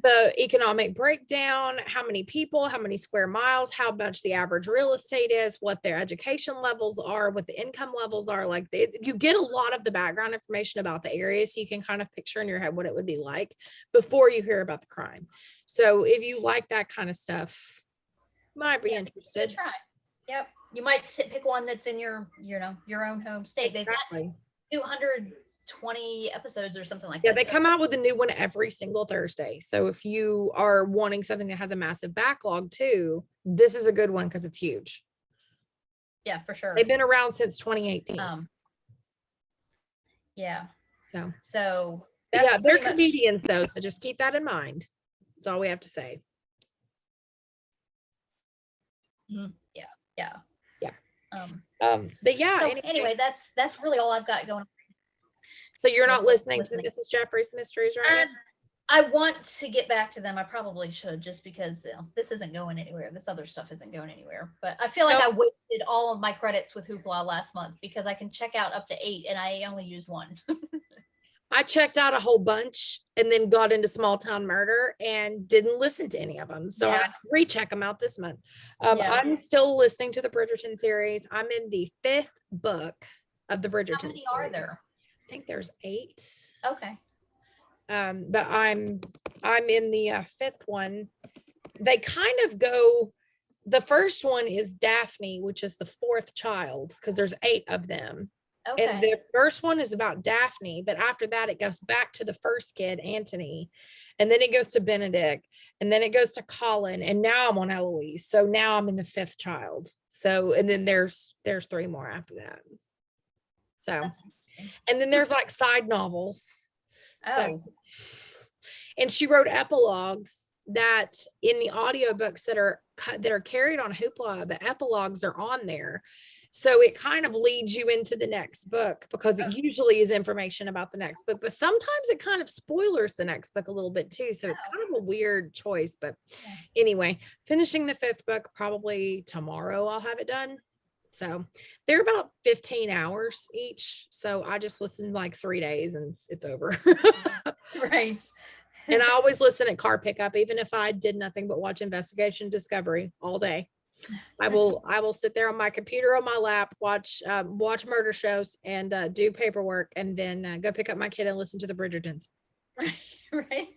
the economic breakdown, how many people, how many square miles, how much the average real estate is, what their education levels are, what the income levels are. Like you get a lot of the background information about the area, so you can kind of picture in your head what it would be like before you hear about the crime. So if you like that kind of stuff, might be interested. Try. Yep. You might pick one that's in your own home state. They've got 220 episodes or something like that. Yeah, they come out with a new one every single Thursday. So if you are wanting something that has a massive backlog too, this is a good one because it's huge. Yeah, for sure. They've been around since 2018. Yeah. So that's they're comedians though. So just keep that in mind. That's all we have to say. Mm-hmm. Yeah. But yeah. So anyway, that's really all I've got going on. So you're not listening to Mrs. Jeffrey's Mysteries right now? I want to get back to them. I probably should, just because this isn't going anywhere. This other stuff isn't going anywhere. But I feel like I wasted all of my credits with Hoopla last month, because I can check out up to 8 and I only used 1. I checked out a whole bunch and then got into Small Town Murder and didn't listen to any of them. So I recheck them out this month. I'm still listening to the Bridgerton series. I'm in the 5th book of the Bridgerton. How many are there? I think there's 8. Okay. But I'm in the 5th one. They kind of go, the first one is Daphne, which is the 4th child, because there's 8 of them. Okay. And the first one is about Daphne, but after that it goes back to the first kid, Anthony, and then it goes to Benedict, and then it goes to Colin, and now I'm on Eloise. So now I'm in the 5th child. So, and then there's 3 more after that. So, and then there's like side novels. So, and she wrote epilogues that in the audiobooks that are carried on Hoopla, the epilogues are on there. So it kind of leads you into the next book, because it usually is information about the next book, but sometimes it kind of spoilers the next book a little bit too. So it's kind of a weird choice, but anyway, finishing the 5th book, probably tomorrow I'll have it done. So they're about 15 hours each. So I just listened like 3 days and it's over. Right. And I always listen at car pickup, even if I did nothing but watch Investigation Discovery all day. I will sit there on my computer on my lap, watch murder shows and do paperwork, and then go pick up my kid and listen to the Bridgertons. Right.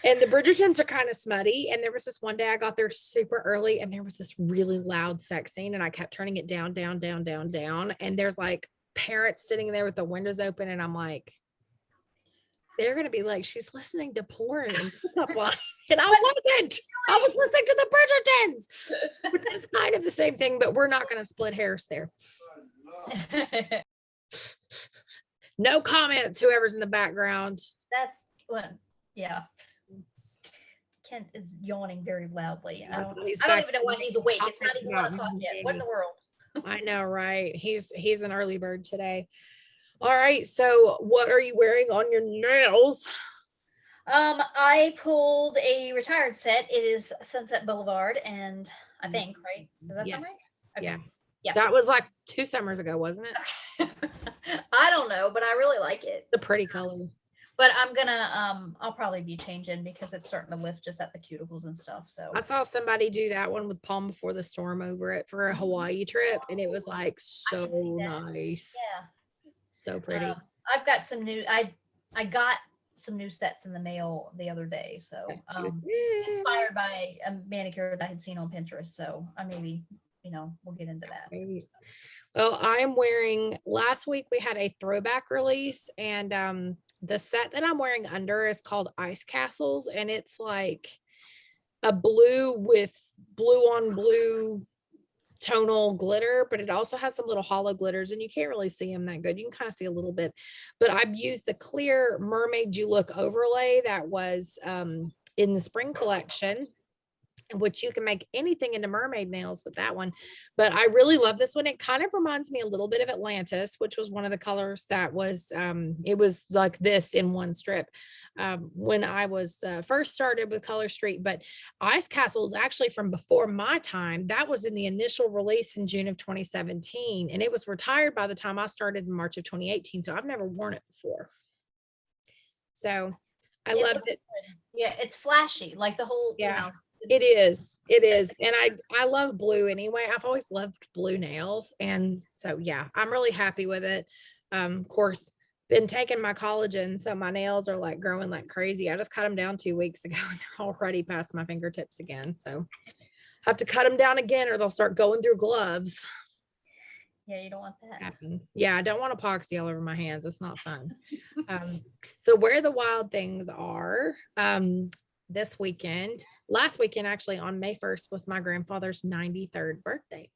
And the Bridgertons are kind of smutty. And there was this one day I got there super early and there was this really loud sex scene and I kept turning it down, down, down, down, down. And there's like parents sitting there with the windows open. And I'm like, they're going to be like, she's listening to porn and pickup line. And I wasn't. I was listening to the Bridgertons, which is kind of the same thing, but we're not going to split hairs there. No comments, whoever's in the background. That's what, yeah. Kent is yawning very loudly. I don't even know why he's awake. It's not even 1 o'clock yet. What in the world? I know, right? He's an early bird today. All right. So what are you wearing on your nails? I pulled a retired set. It is Sunset Boulevard, and I think, right? Does that sound right? Okay. Yeah. Yeah. That was like 2 summers ago, wasn't it? I don't know, but I really like it. The pretty color. But I'm gonna I'll probably be changing because it's starting to lift just at the cuticles and stuff. So I saw somebody do that one with Palm Before the Storm over it for a Hawaii trip, and it was like so nice. Yeah. So pretty. I've got some new I got some new sets in the mail the other day. So inspired by a manicure that I had seen on Pinterest. So I maybe, we'll get into that. Maybe. Well, I'm wearing, last week we had a throwback release, and the set that I'm wearing under is called Ice Castles, and it's like a blue with blue on blue tonal glitter, but it also has some little hollow glitters, and you can't really see them that good. You can kind of see a little bit, but I've used the clear Mermaid You Look overlay that was in the spring collection, which you can make anything into mermaid nails with that one. But I really love this one. It kind of reminds me a little bit of Atlantis, which was one of the colors that was, it was like this in one strip when I was first started with Color Street. But Ice Castle is actually from before my time. That was in the initial release in June of 2017. And it was retired by the time I started in March of 2018. So I've never worn it before. So I loved it. Yeah, it's flashy, like the whole, It is. And I love blue anyway. I've always loved blue nails. And so, yeah, I'm really happy with it. Of course, been taking my collagen. So my nails are like growing like crazy. I just cut them down 2 weeks ago and they're already past my fingertips again. So I have to cut them down again or they'll start going through gloves. Yeah, you don't want that. Happens. Yeah, I don't want epoxy all over my hands. It's not fun. So where the wild things are, this weekend, last weekend, actually on May 1st was my grandfather's 93rd birthday.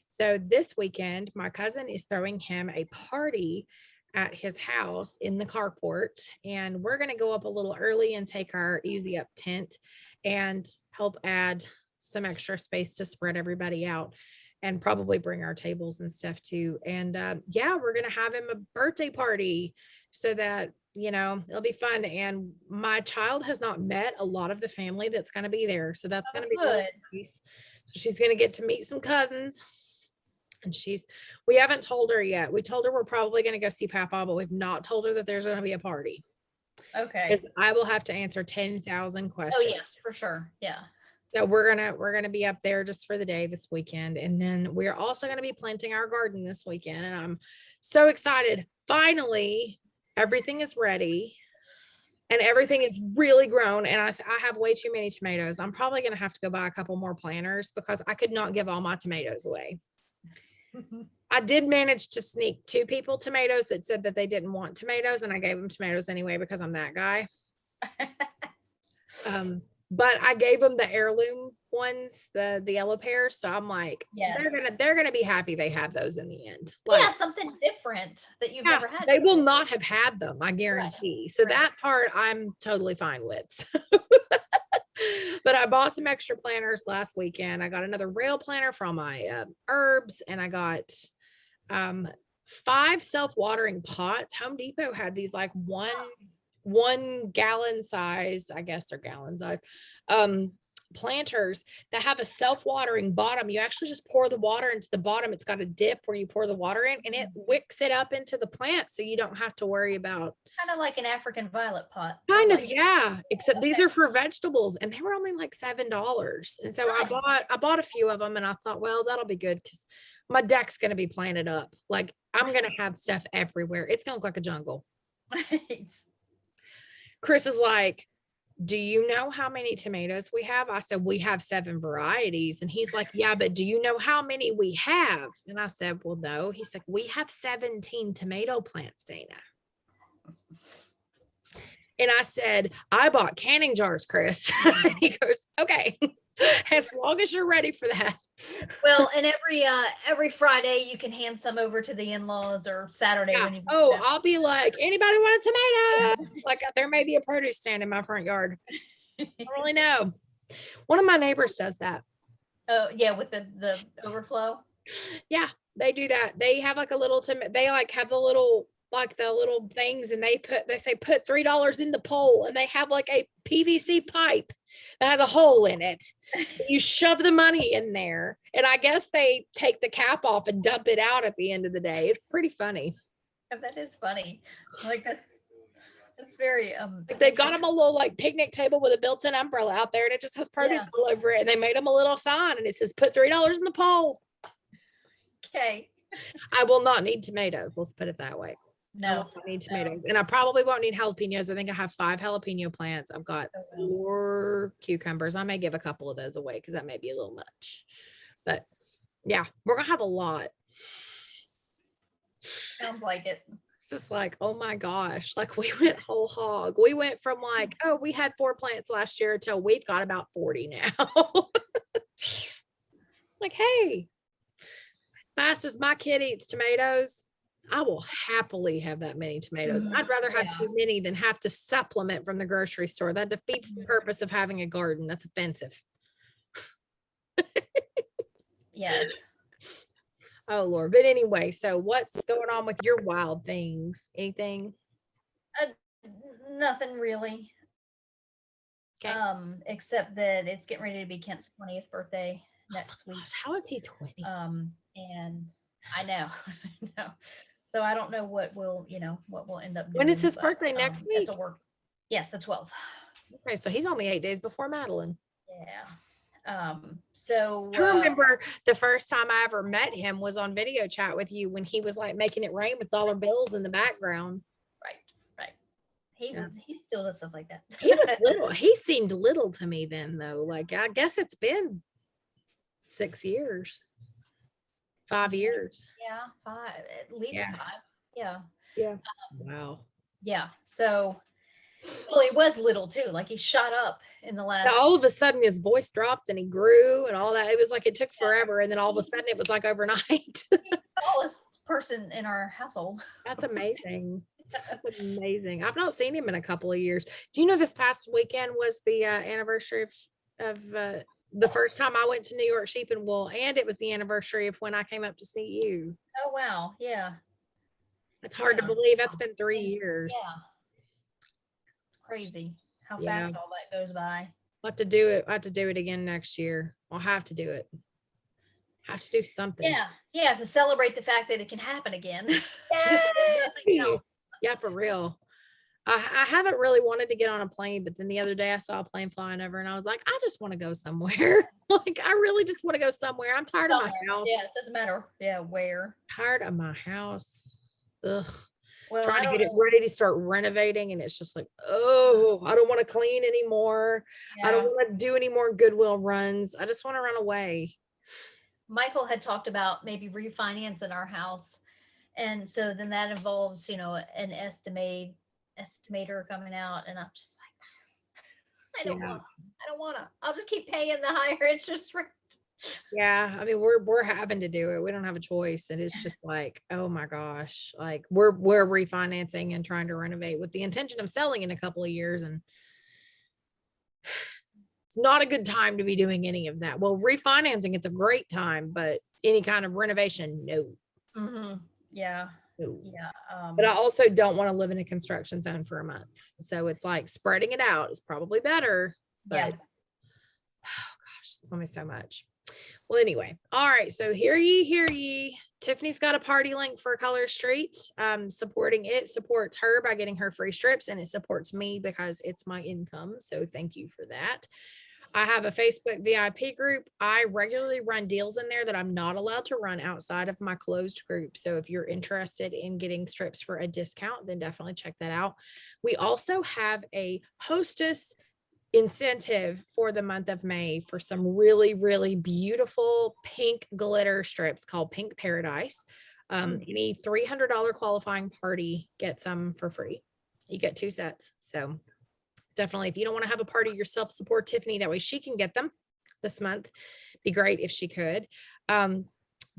So this weekend, my cousin is throwing him a party at his house in the carport, and we're going to go up a little early and take our easy up tent and help add some extra space to spread everybody out and probably bring our tables and stuff too. And yeah, we're going to have him a birthday party so that it'll be fun. And my child has not met a lot of the family that's going to be there. So that's going to be really nice. So she's going to get to meet some cousins. And we haven't told her yet. We told her we're probably going to go see Papa, but we've not told her that there's going to be a party. Okay. Because I will have to answer 10,000 questions. Oh yeah, for sure. Yeah. So we're gonna be up there just for the day this weekend. And then we're also going to be planting our garden this weekend. And I'm so excited. Finally, everything is ready and everything is really grown. And I have way too many tomatoes. I'm probably going to have to go buy a couple more planters because I could not give all my tomatoes away. I did manage to sneak 2 people tomatoes that said that they didn't want tomatoes, and I gave them tomatoes anyway because I'm that guy. But I gave them the heirloom ones, the yellow pears. So I'm like, yes, they're gonna be happy they have those in the end. Like, yeah, something different that you've never had. They will not have had them, I guarantee. Right. So that part I'm totally fine with. But I bought some extra planters last weekend. I got another rail planter from my herbs, and I got 5 self-watering pots. Home Depot had these like 1 gallon size, I guess they're gallon size, planters that have a self-watering bottom. You actually just pour the water into the bottom. It's got a dip where you pour the water in and it wicks it up into the plant. So you don't have to worry about. Kind of like an African violet pot. Kind of, Like, yeah. Except these are for vegetables and they were only like $7. And so Nice. I bought a few of them and I thought, well, that'll be good because my deck's going to be planted up. Like I'm going to have stuff everywhere. It's going to look like a jungle. Right. Chris is like, do you know how many tomatoes we have? I said, we have 7 varieties. And he's like, yeah, but do you know how many we have? And I said, well, no. He's like, we have 17 tomato plants, Dana. And I said, I bought canning jars, Chris. And he goes, okay, as long as you're ready for that. Well, and every Friday you can hand some over to the in-laws, or Saturday Yeah. when you. Oh, I'll be like, anybody want a tomato? Like there may be a produce stand in my front yard. I don't really know. One of my neighbors does that. Oh yeah, with the overflow. Yeah, they do that. They have like a little they like have the little things and they say put $3 in the pole and they have like a PVC pipe that has a hole in it. You shove the money in there and I guess they take the cap off and dump it out at the end of the day. It's pretty funny. That is funny. Like that's very like they've got them a little like picnic table with a built-in umbrella out there and it just has produce all over it and they made them a little sign and it says put $3 in the pole. Okay. I will not need tomatoes. Let's put it that way. No, I need tomatoes and I probably won't need jalapenos. I think I have 5 jalapeno plants. I've got 4 cucumbers. I may give a couple of those away because that may be a little much, but yeah, we're gonna have a lot. sounds like it. It's just like, oh my gosh, like we went whole hog. We went from like, oh, we had 4 plants last year until we've got about 40 now. Like, hey, fast as my kid eats tomatoes, I will happily have that many tomatoes. I'd rather have too many than have to supplement from the grocery store. That defeats the purpose of having a garden. That's offensive. Yes. Oh Lord. But anyway, so what's going on with your wild things? Anything? Nothing really. Okay. Except that it's getting ready to be Kent's 20th birthday next week. How is he 20? And I know. So I don't know what we'll end up doing. When is his birthday? Next week? It's a work. Yes, the 12th. Okay, so he's only 8 days before Madeline. Yeah. So I remember the first time I ever met him was on video chat with you when he was like making it rain with dollar bills in the background. Right. He still does stuff like that. He was little. He seemed little to me then though. Like I guess it's been 6 years. 5 years. Yeah, 5, at least 5. Yeah. Yeah. Wow. Yeah. So, well, he was little too. Like he shot up in the last. Now, all of a sudden, his voice dropped and he grew and all that. It was like it took forever, and then all of a sudden, it was like overnight. He's the tallest person in our household. That's amazing. That's amazing. I've not seen him in a couple of years. Do you know this past weekend was the anniversary of the first time I went to New York Sheep and Wool, and it was the anniversary of when I came up to see you. Oh wow, yeah. It's hard to believe. That's been 3 years. Yeah. It's crazy how fast all that goes by. I'll have to do it. I have to do it again next year. I'll have to do it. Have to do something. Yeah, to celebrate the fact that it can happen again. Yeah, for real. I haven't really wanted to get on a plane, but then the other day I saw a plane flying over and I was like, I just want to go somewhere. Like, I really just want to go somewhere. I'm tired of my house. Yeah, it doesn't matter. Yeah, where. Tired of my house. Ugh. Well, trying to get it ready to start renovating. And it's just like, oh, I don't want to clean anymore. Yeah. I don't want to do any more Goodwill runs. I just want to run away. Michael had talked about maybe refinancing our house. And so then that involves, an estimator coming out, and I'm just like, I don't want to. I'll just keep paying the higher interest rate. Yeah, I mean, we're having to do it. We don't have a choice, and it's just like, oh my gosh, like we're refinancing and trying to renovate with the intention of selling in a couple of years, and it's not a good time to be doing any of that. Well, refinancing, it's a great time, but any kind of renovation, no. Mm-hmm. Yeah. Yeah. But I also don't want to live in a construction zone for a month. So it's like spreading it out is probably better. But Told me so much. Well, anyway, all right. So hear ye, hear ye. Tiffany's got a party link for Color Street. Supporting it supports her by getting her free strips, and it supports me because it's my income. So thank you for that. I have a Facebook VIP group. I regularly run deals in there that I'm not allowed to run outside of my closed group. So if you're interested in getting strips for a discount, then definitely check that out. We also have a hostess incentive for the month of May for some really, really beautiful pink glitter strips called Pink Paradise. Any $300 qualifying party gets them for free. You get 2 sets. So definitely, if you don't want to have a party yourself, support Tiffany. That way she can get them this month. Be great if she could. And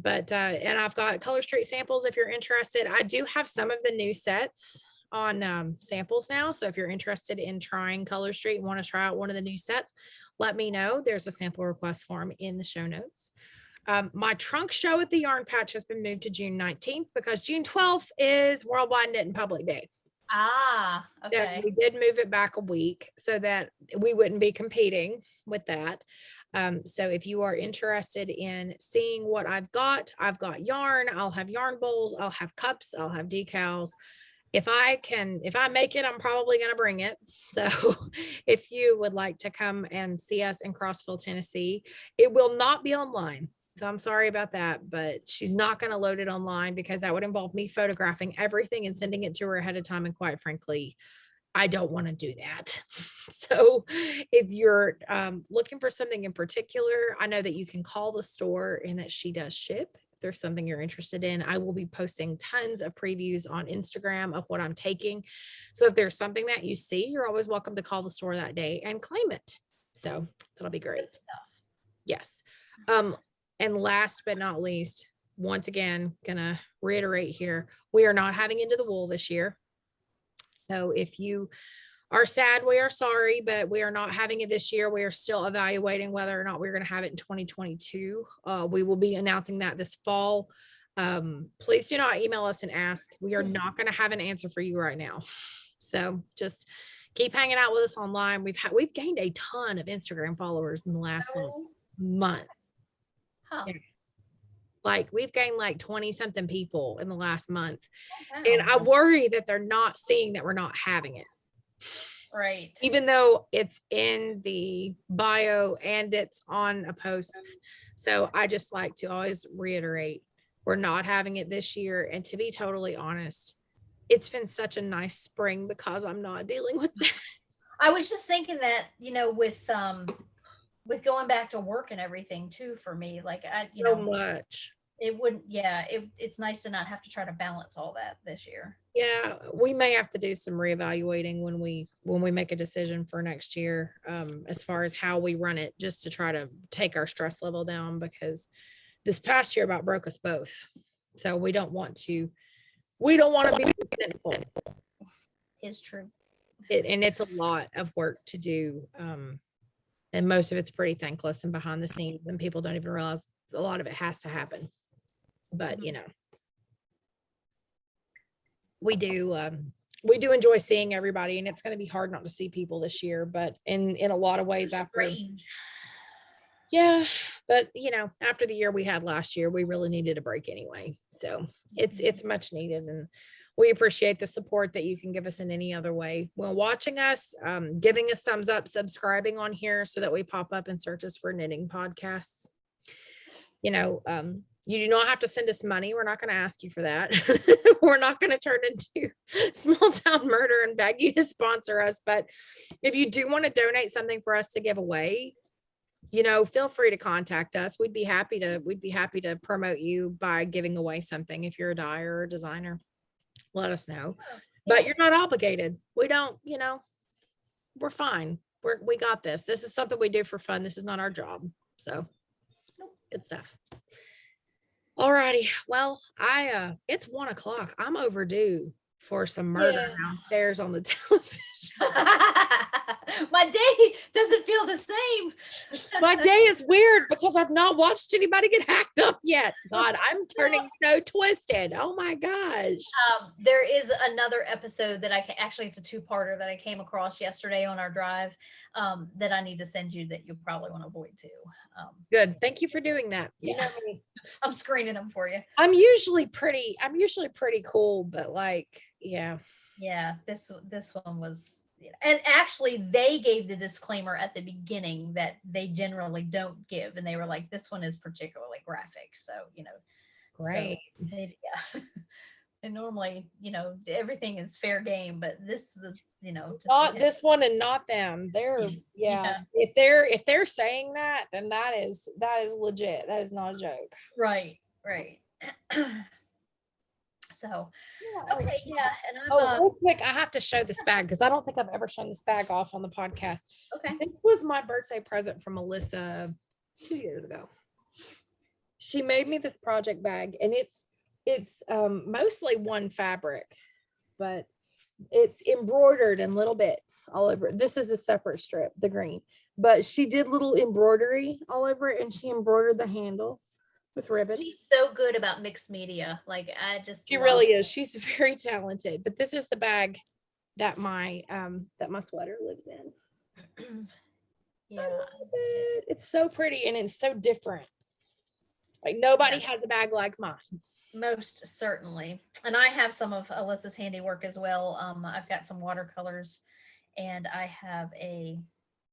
I've got Color Street samples if you're interested. I do have some of the new sets on samples now. So if you're interested in trying Color Street and want to try out one of the new sets, let me know. There's a sample request form in the show notes. My trunk show at the Yarn Patch has been moved to June 19th because June 12th is Worldwide Knit and Public Day. Okay. We did move it back a week so that we wouldn't be competing with that. So if you are interested in seeing what I've got yarn. I'll have yarn bowls, I'll have cups, I'll have decals. If I make it, I'm probably going to bring it. So if you would like to come and see us in Crossville, Tennessee, it will not be online. So I'm sorry about that, but she's not going to load it online because that would involve me photographing everything and sending it to her ahead of time. And quite frankly, I don't want to do that. So if you're looking for something in particular, I know that you can call the store and that she does ship. If there's something you're interested in, I will be posting tons of previews on Instagram of what I'm taking. So if there's something that you see, you're always welcome to call the store that day and claim it. So that'll be great. Yes. And last but not least, once again, gonna reiterate here, we are not having Into the Wool this year. So if you are sad, we are sorry, but we are not having it this year. We are still evaluating whether or not we're going to have it in 2022. We will be announcing that this fall. Please do not email us and ask. We are not going to have an answer for you right now. So just keep hanging out with us online. We've gained a ton of Instagram followers in the last month. Yeah. Like we've gained like 20 something people in the last month. And I worry that they're not seeing that we're not having it. Right. Even though it's in the bio and it's on a post. So I just like to always reiterate, we're not having it this year. And to be totally honest, it's been such a nice spring because I'm not dealing with that. I was just thinking that, with going back to work and everything too, for me, like so much. It wouldn't, it's nice to not have to try to balance all that this year. Yeah, we may have to do some reevaluating when we make a decision for next year, as far as how we run it, just to try to take our stress level down, because this past year about broke us both. So we don't want to be resentful. It's true. And it's a lot of work to do. And most of it's pretty thankless and behind the scenes, and people don't even realize a lot of it has to happen. But we do enjoy seeing everybody, and it's going to be hard not to see people this year, but in a lot of ways after after the year we had last year, we really needed a break anyway. So it's much needed, and we appreciate the support that you can give us in any other way when watching us, giving us thumbs up, subscribing on here so that we pop up in searches for knitting podcasts. You do not have to send us money. We're not going to ask you for that. We're not going to turn into Small Town Murder and beg you to sponsor us. But if you do want to donate something for us to give away, feel free to contact us. We'd be happy to promote you by giving away something. If you're a dyer or a designer, let us know. But you're not obligated. We don't, we're fine. We got this. This is something we do for fun. This is not our job. So good stuff. All righty. Well, it's 1:00. I'm overdue for some murder downstairs on the television. my day doesn't feel the same. My day is weird because I've not watched anybody get hacked up yet. God, I'm turning so twisted. Oh my gosh. There is another episode that actually, it's a two-parter that I came across yesterday on our drive, that I need to send you that you'll probably want to avoid too. Good. Thank you for doing that. Yeah. You know me. I'm screening them for you. I'm usually pretty cool, but like, yeah. Yeah, this one was, and actually they gave the disclaimer at the beginning that they generally don't give, and they were like, this one is particularly graphic, so Great. so yeah. And normally, everything is fair game, but this was, just Not this one and not them. They're Yeah. If they're saying that, then that is legit. That is not a joke. Right. So, okay, yeah, and I'm real quick, I have to show this bag because I don't think I've ever shown this bag off on the podcast. okay. This was my birthday present from Melissa 2 years ago. She made me this project bag, and it's mostly one fabric, but it's embroidered in little bits all over. This is a separate strip, the green, but she did little embroidery all over it, and she embroidered the handle with ribbon. She's so good about mixed media. Like, she really is. She's very talented. But this is the bag that my sweater lives in. Yeah, I love it. It's so pretty and it's so different. Like nobody has a bag like mine. Most certainly. And I have some of Alyssa's handiwork as well. I've got some watercolors, and I have a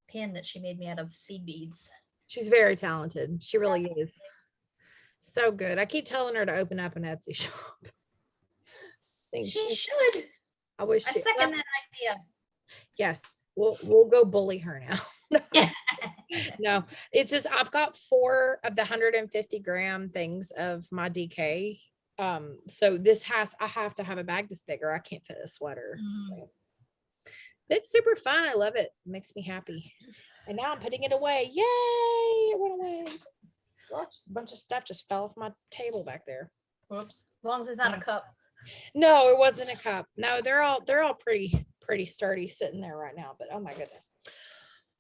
pen that she made me out of seed beads. She's very talented. She really is. So good. I keep telling her to open up an Etsy shop. She should. I wish. I second that idea. Yes, we'll go bully her now. No, it's just I've got 4 of the 150 gram things of my DK. So I have to have a bag this big or I can't fit a sweater. So. It's super fun. I love it. It makes me happy. And now I'm putting it away. Yay! It went away. Well, just a bunch of stuff just fell off my table back there. Whoops. As long as it's not a cup. No, it wasn't a cup. No, they're all pretty sturdy sitting there right now. But oh my goodness.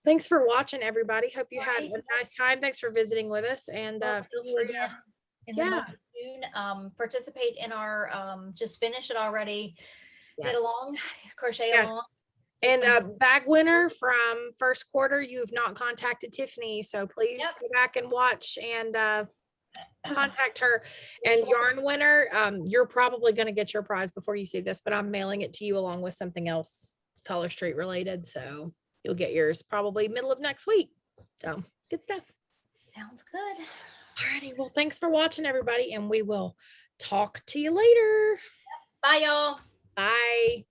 Thanks for watching, everybody. Hope you had a nice time. Thanks for visiting with us. And in the month of June, participate in our just finish it already. Get along, crochet along. And a bag winner from first quarter, you've not contacted Tiffany, so please go back and watch and contact her. And yarn winner, you're probably going to get your prize before you see this, but I'm mailing it to you along with something else Color Street related, so you'll get yours probably middle of next week. So good stuff. Sounds good. Alrighty, well, thanks for watching, everybody, and we will talk to you later. Bye, y'all. Bye.